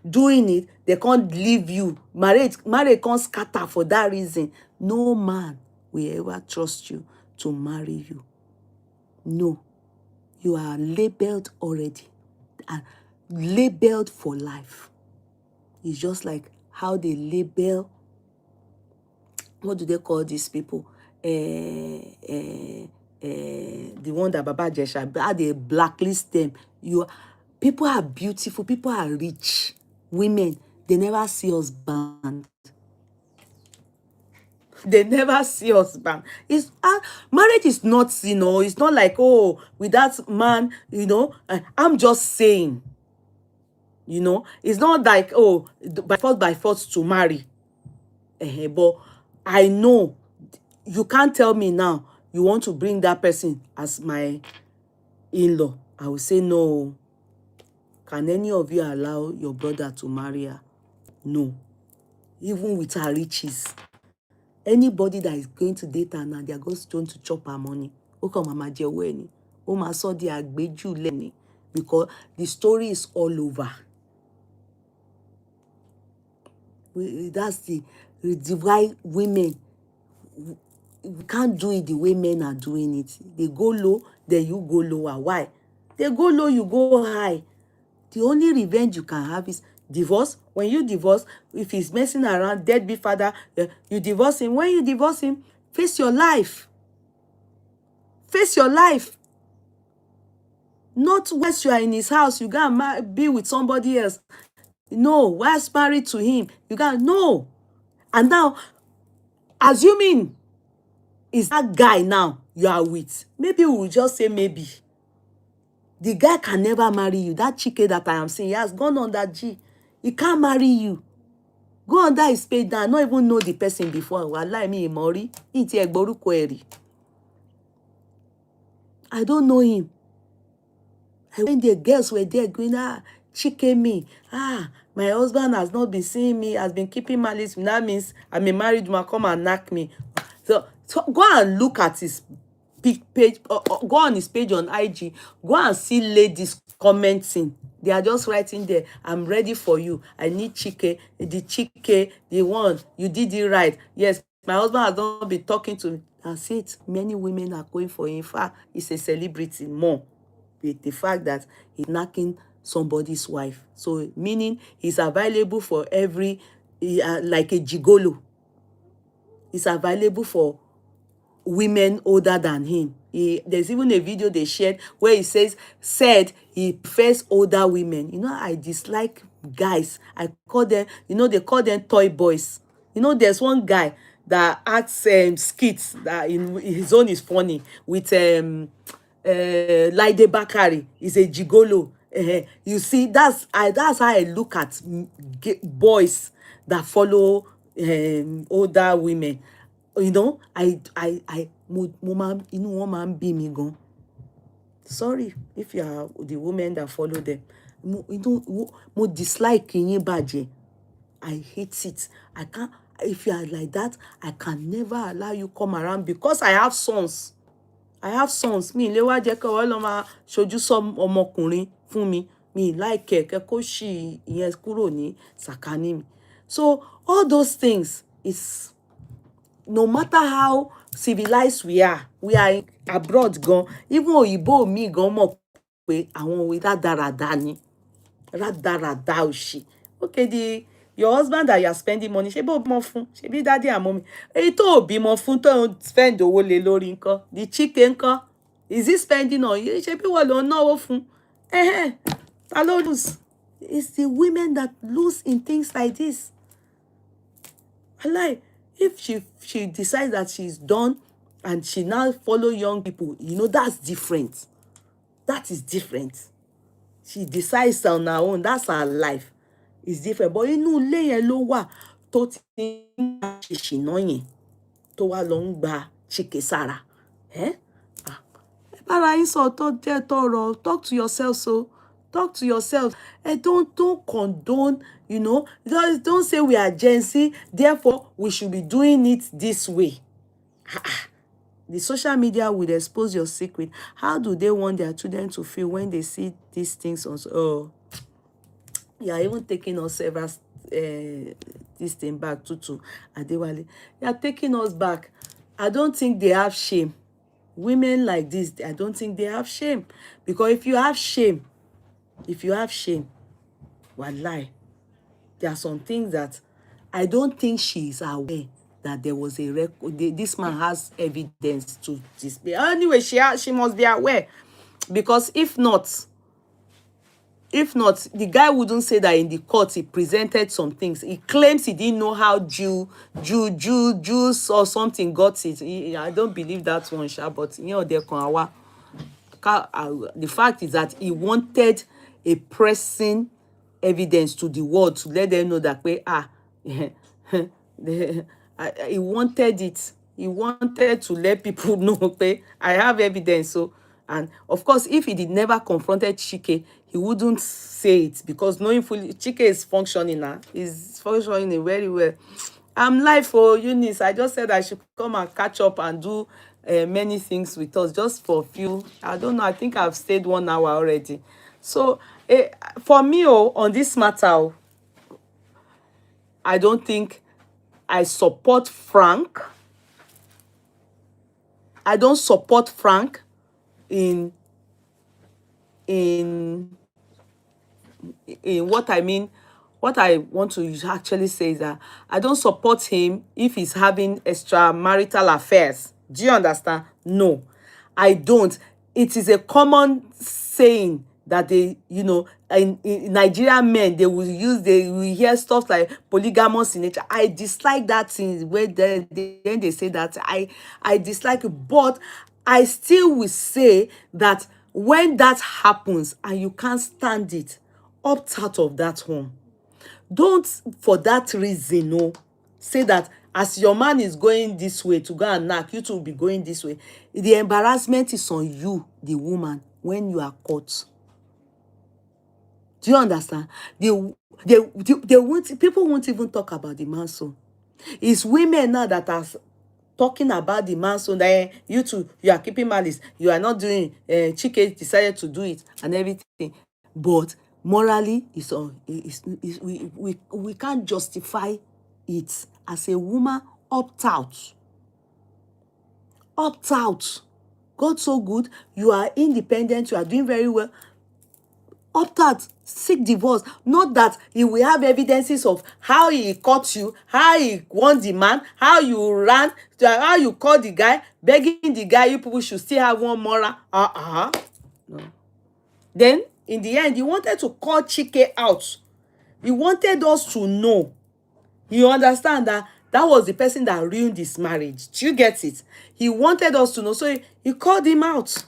doing it. They can't leave you. Marriage can't scatter for that reason. No man will ever trust you to marry you. No, you are labeled already, and labeled for life. It's just like how they label, what do they call these people? The one that Baba Jesha, how they blacklist them. People are beautiful, people are rich. Women, they never see us banned. They never see us banned. Marriage is not, it's not like, oh, with that man, I'm just saying, it's not like, oh, by force to marry. But I know you can't tell me now you want to bring that person as my in-law. I will say no. Can any of you allow your brother to marry her? No. Even with her riches. Anybody that is going to date her now, they are going to chop her money. Mama Jeweni. Ma so di agbeju leni. Because the story is all over. That's the why women, we can't do it the way men are doing it. They go low, then you go lower. Why? They go low, you go high. The only revenge you can have is divorce. When you divorce, if he's messing around, deadbeat father, you divorce him. When you divorce him, face your life. Face your life. Not once you are in his house, you gotta be with somebody else. No, whilst married to him, you gotta no. And now, assuming is that guy now you are with, maybe we will just say maybe. The guy can never marry you. That ChiKe that I am saying, he has gone on that G. He can't marry you. Go under his page down. Not even know the person before. Wallahi me Mori. I don't know him. When the girls were there going, ChiKe me. My husband has not been seeing me, has been keeping malice. That means I'm a married woman, come and knock me. So go and look at his page, go on his page on IG. Go and see ladies commenting. They are just writing there, I'm ready for you. I need ChiKe. The ChiKe, the one, you did it right. Yes, my husband has not been talking to me. That's it. Many women are going for him. In fact, he's a celebrity more with the fact that he's knacking somebody's wife. So meaning he's available for every, like a gigolo. He's available for women older than him. There's even a video they shared where he said he prefers older women. You know, I dislike guys. I call them, you know, they call them toy boys. You know, there's one guy that acts skits that in his own is funny with Laide Bakari. Is a gigolo. You see, that's how I look at boys that follow older women. You know, mo máa inú wọn máa ń bí mi gan. Sorry if you are the women that follow them. Mo dislike yín bàjẹ́. I hate it. I can't. If you are like that, I can never allow you come around because I have sons. I have sons. Mi lè wá jẹ́ kí ọwọ́ lọ máa ṣojú sọ ọmọkùnrin fún mi. Mi like kẹ́ kó ṣì ìyẹn kúrò ní sàkání mi. So all those things is, no matter how civilized we are abroad gan, even òyìnbó mi gan mọ̀ pé àwọn òwe rádaràda ni, rádaràda òṣì. Okay, your husband that you are spending money, ṣé bó bímọ fún, ṣé bí daddy and mommy, èyí tó bímọ fún tó ń spend owó lé lórí ńkọ́, the ChiKe ńkọ́, is he spending on you? Ṣé bí wọ́n ló ń náwó fún? Ta ló lose? It's the women that lose in things like this. Like, if she decides that she's done and she now follow young people, you know, that's different. That is different. She decides on her own. That's her life. It's different. But inú ilé yẹn ló wà tó ti ń ṣe ṣìnà yẹn tó wá lọ ń gba ChiKe sára. Bára yín sọ tó jẹ́ tọrọ, talk to yourself. So talk to yourself. Don't condone, you know, don't say we are Gen Z, therefore we should be doing it this way. The social media will expose your secret. How do they want their children to feel when they see these things on? Oh, you are even taking us several this thing back to Adewale. They are taking us back. I don't think they have shame. Women like this, I don't think they have shame. Because if you have shame, wallahi, there are some things that I don't think she is aware that there was a record. This man has evidence to display. Anyway, she must be aware, because if not, the guy wouldn't say that in the court he presented some things. He claims he didn't know how Jews or something got it. I don't believe that one, but you know, the fact is that he wanted a pressing evidence to the world to let them know that he wanted it. He wanted to let people know I have evidence. So, and of course, if he did never confronted ChiKe, he wouldn't say it, because knowing fully ChiKe is functioning now. Is functioning very well. I'm live for Eunice. I just said I should come and catch up and do many things with us just for a few. I don't know. I think I've stayed 1 hour already. So for me, on this matter, I don't think I support Frank. I don't support Frank in what I mean. What I want to actually say is that I don't support him if he's having extramarital affairs. Do you understand? No, I don't. It is a common saying that they, you know, in Nigerian men, they will hear stuff like polygamous in nature. I dislike that thing where they say that. I dislike it, but I still will say that when that happens and you can't stand it, opt out of that home. Don't, for that reason, say that as your man is going this way to go and knock, you two will be going this way. The embarrassment is on you, the woman, when you are caught. Do you understand? They won't, people won't even talk about the man son. It's women now that are talking about the man son, that you two, you are keeping malice, you are not doing, ChiKe decided to do it and everything. But morally we can't justify it. As a woman, opt out. Opt out. God so good, you are independent, you are doing very well. Opt out, seek divorce. Not that he will have evidences of how he caught you, how he won the man, how you ran, how you called the guy, begging the guy. You people should still have one moral. No. Then in the end, he wanted to call ChiKe out. He wanted us to know. You understand that that was the person that ruined this marriage. Do you get it? He wanted us to know, so he called him out.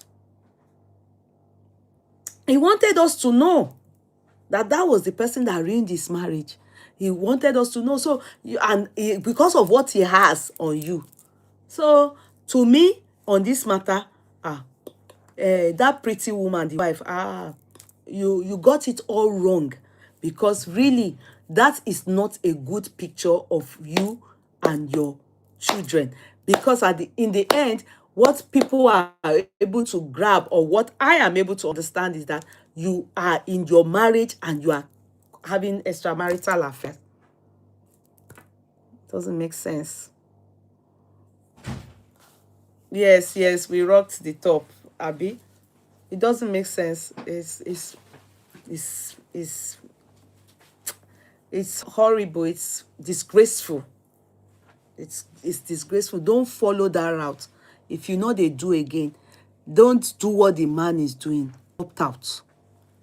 He wanted us to know that that was the person that ruined this marriage. He wanted us to know. So, because of what he has on you. So, to me, on this matter, that pretty woman, the wife, you got it all wrong, because really that is not a good picture of you and your children. Because in the end, what people are able to grab, or what I am able to understand, is that you are in your marriage and you are having extramarital affairs. Doesn't make sense. Yes, we rocked the top, Abby. It doesn't make sense. It's horrible. It's disgraceful. It's disgraceful. Don't follow that route. If you know they do again, don't do what the man is doing. Opt out.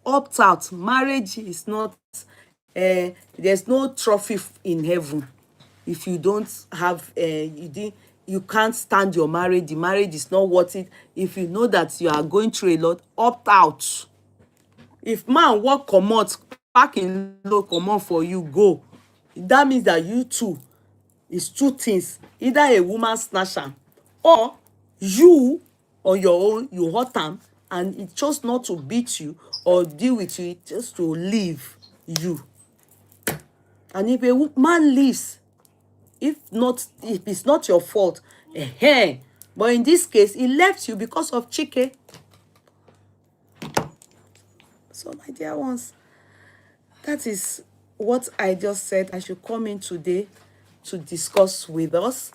Opt out. Marriage is not. There's no trophy in heaven. If you don't have, you can't stand your marriage. The marriage is not worth it. If you know that you are going through a lot, opt out. If man walk comot, pack in low comot for you, go. That means that you too is two things. Either a woman snatch am, or you on your own, you hurt am, and it chose not to beat you or deal with you, just to leave you. And if a man leaves, if it's not your fault, but in this case, he left you because of ChiKe. So, my dear ones, that is what I just said I should come in today to discuss with us.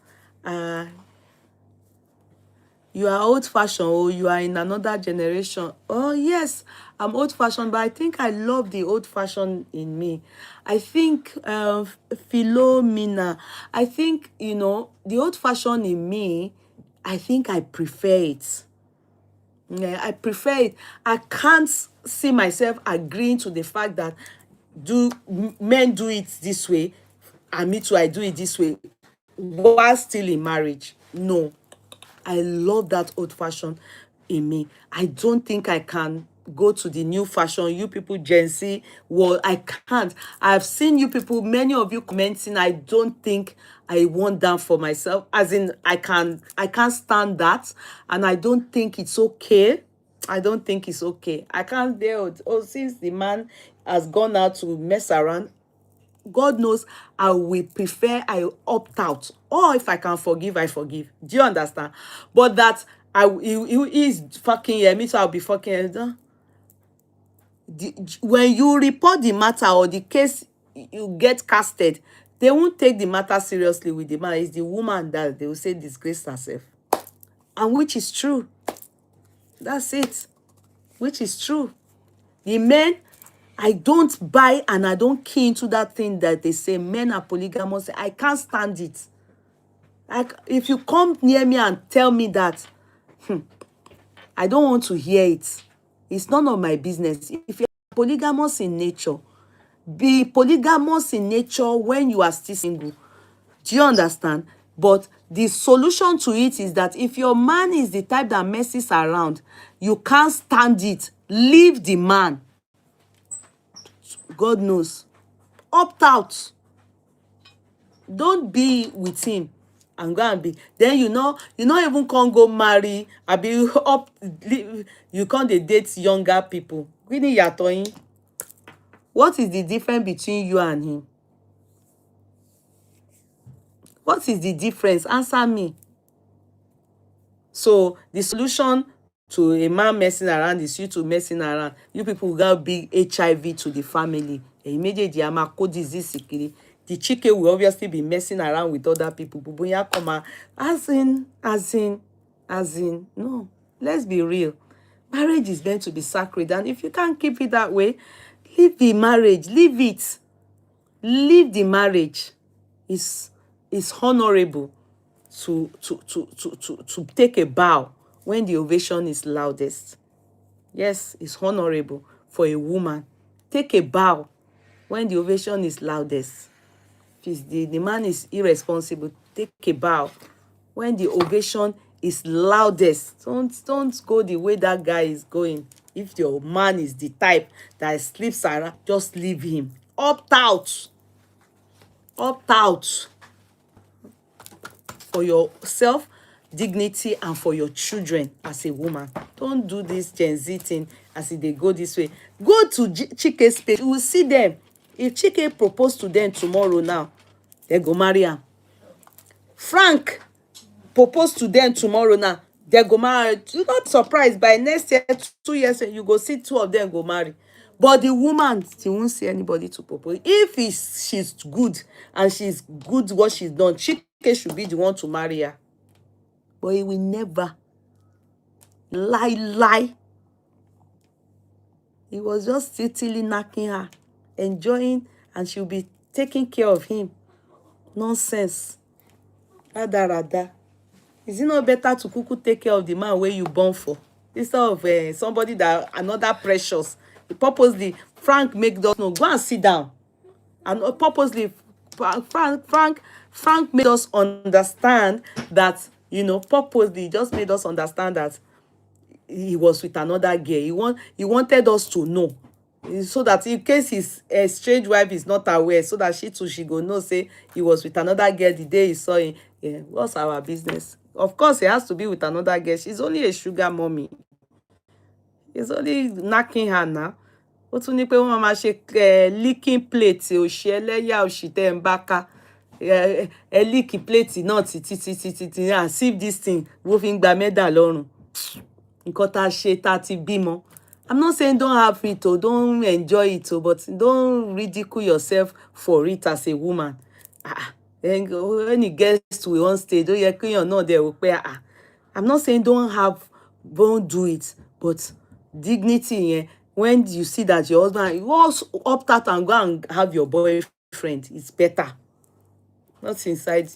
You are old-fashioned, or you are in another generation. Oh, yes, I'm old-fashioned, but I think I love the old-fashioned in me. I think, Philomena, I think, the old-fashioned in me, I think I prefer it. Yeah, I prefer it. I can't see myself agreeing to the fact that men do it this way, and me too, I do it this way, while still in marriage. No. I love that old fashion in me. I don't think I can go to the new fashion. You people, Gen Z, well, I can't. I've seen you people, many of you commenting. I don't think I want that for myself. As in, I can't stand that. And I don't think it's okay. I don't think it's okay. I can't deal with, since the man has gone out to mess around, God knows I will prefer I opt out. Or if I can forgive, I forgive. Do you understand? But that he is fucking here, me too, I'll be fucking here. When you report the matter, or the case you get casted, they won't take the matter seriously with the man. It's the woman that they will say disgrace herself. And which is true. That's it. Which is true. The men, I don't buy and I don't key into that thing that they say men are polygamous. I can't stand it. Like, if you come near me and tell me that, I don't want to hear it. It's none of my business. If you're polygamous in nature, be polygamous in nature when you are still single. Do you understand? But the solution to it is that if your man is the type that messes around, you can't stand it. Leave the man. God knows. Opt out. Don't be with him and go and be. Then you not even can't go marry. I be up. You can't date younger people. Really, you're talking. What is the difference between you and him? What is the difference? Answer me. So the solution to a man messing around is you two messing around. You people got big HIV to the family. Immediately, I'm a code disease. The ChiKe will obviously be messing around with other people. But you come out, as in, no. Let's be real. Marriage is meant to be sacred, and if you can't keep it that way, leave the marriage. Leave it. Leave the marriage. Is honorable to take a bow when the ovation is loudest. Yes, it's honorable for a woman. Take a bow when the ovation is loudest. If the man is irresponsible, take a bow when the ovation is loudest. Don't go the way that guy is going. If your man is the type that sleeps around, just leave him. Opt out. Opt out for yourself, dignity, and for your children as a woman. Don't do this Gen Z thing as if they go this way. Go to ChiKe's page. You will see them. If ChiKe propose to them tomorrow now, they go marry am. Frank propose to them tomorrow now, they go marry. You not surprised by next year, 2 years, you go see two of them go marry. But the woman, she won't see anybody to propose. If she's good and she's good what she's done, ChiKe should be the one to marry her. But he will never lie. He was just sitting knocking her, enjoying, and she'll be taking care of him. Nonsense. Rada. Is it not better to kuku take care of the man where you born for, instead of somebody that another precious? Purposely, Frank make us know. Go and sit down. And purposely, Frank made us understand that, purposely just made us understand that he was with another girl. He wanted us to know, so that in case his strange wife is not aware, so that she go know say he was with another girl the day he saw him. Yeah, what's our business? Of course he has to be with another girl. She's only a sugar mommy. He's only knocking her now. Ó tún ní pé wọ́n máa ṣe licking plate òṣì ẹlẹ́yà òṣì tẹ́ ń bá ká. Lick plate náà títí as if this thing wọ́n fi ń gba mẹ́dà lọ́rùn. Nǹkan tá a ṣe tá a ti bímọ. I'm not saying don't have it or don't enjoy it, but don't ridicule yourself for it as a woman. When it gets to one stage, I'm not saying don't do it, but dignity, yeah. When you see that your husband, you also opt out and go and have your boyfriend, it's better. Not inside,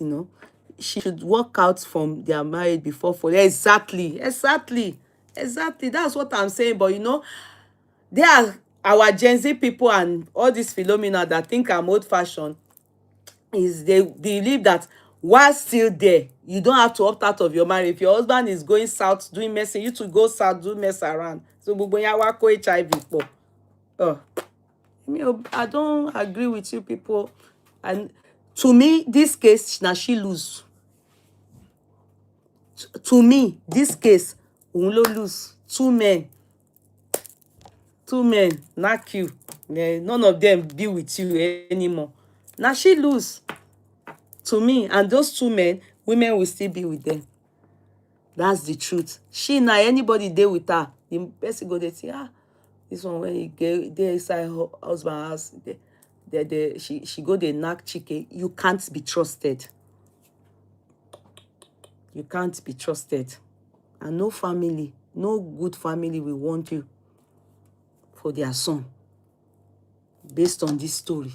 She should walk out from their marriage before for exactly. That's what I'm saying. But they are our Gen Z people and all these phenomena that think I'm old-fashioned. Is they believe that while still there, you don't have to opt out of your marriage. If your husband is going south doing messing, you to go south do mess around. So HIV. I don't agree with you people. And to me, this case, now she lose. To me, this case, Unlo lose. Two men, knock you. None of them be with you anymore. Now she lose. To me, and those two men, women will still be with them. That's the truth. She now anybody there with her, the person go they say, this one when he get there inside her husband house, she go they knock ChiKe. You can't be trusted. You can't be trusted. And no family, no good family will want you for their son. Based on this story,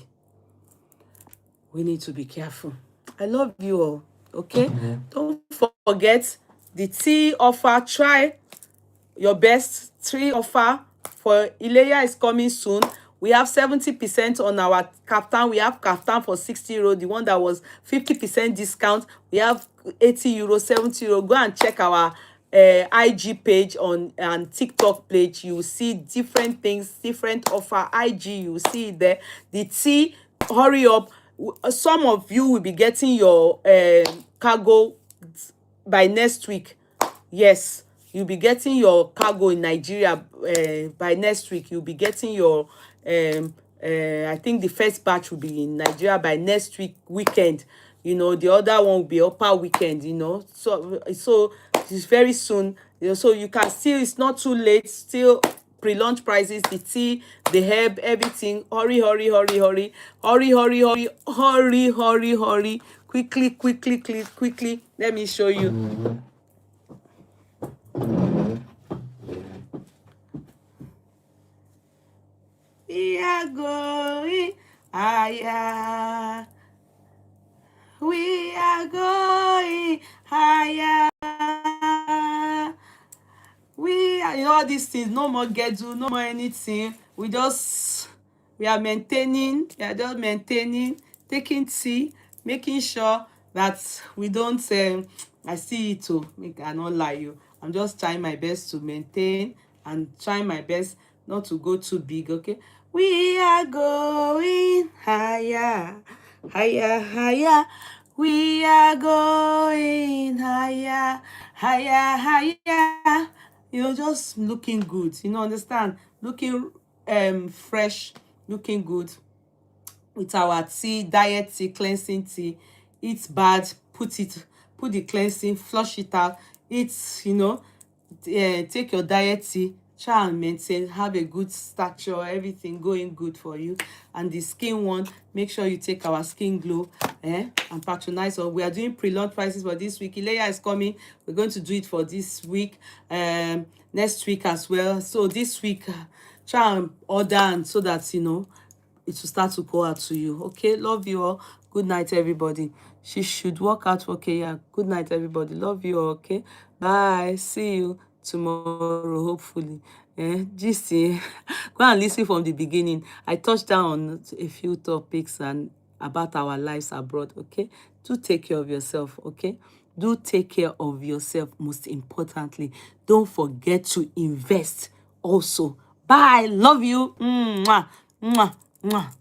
we need to be careful. I love you all. Okay? Don't forget the tea offer. Try your best. Tea offer for Ileya is coming soon. We have 70% on our kaftan. We have kaftan for 60 euro. The one that was 50% discount. We have 80 euro, 70 euro. Go and check our IG page and TikTok page. You will see different things, different offer. IG, you will see it there. The tea, hurry up. Some of you will be getting your cargo by next week. Yes, you'll be getting your cargo in Nigeria by next week. You'll be getting your I think the first batch will be in Nigeria by next week weekend. The other one will be upper weekend. So It's very soon. So you can still, it's not too late. Still pre-launch prices, the tea, the herb, everything. Hurry, hurry, hurry, hurry, hurry, hurry, hurry, hurry, hurry, hurry. Quickly, quickly, quickly, quickly. Let me show you. We are going higher. We are going higher. We are, all these things, no more schedule, no more anything. We are maintaining, we are just maintaining, taking tea, making sure that we don't, I see it too, I not lie you. I'm just trying my best to maintain and trying my best not to go too big, okay? We are going higher, higher, higher. We are going higher, higher, higher. Just looking good, understand? Looking fresh, looking good with our tea, diet tea, cleansing tea. Eat bad, put the cleansing, flush it out. Eat, take your diet tea, try and maintain, have a good stature, everything going good for you. And the skin one, make sure you take our skin glow, and patronize. Or we are doing pre-launch prices for this week. Yeye is coming. We're going to do it for this week, next week as well. So this week, try and order, and so that it will start to go out to you. Okay, love you all. Good night, everybody. She should work out. Okay, yeah. Good night, everybody. Love you all. Okay, bye. See you tomorrow, hopefully. Just go and listen from the beginning. I touched down on a few topics and about our lives abroad. Okay, do take care of yourself. Okay, do take care of yourself. Most importantly, don't forget to invest also. Bye. Love you. Mwah, mwah, mwah.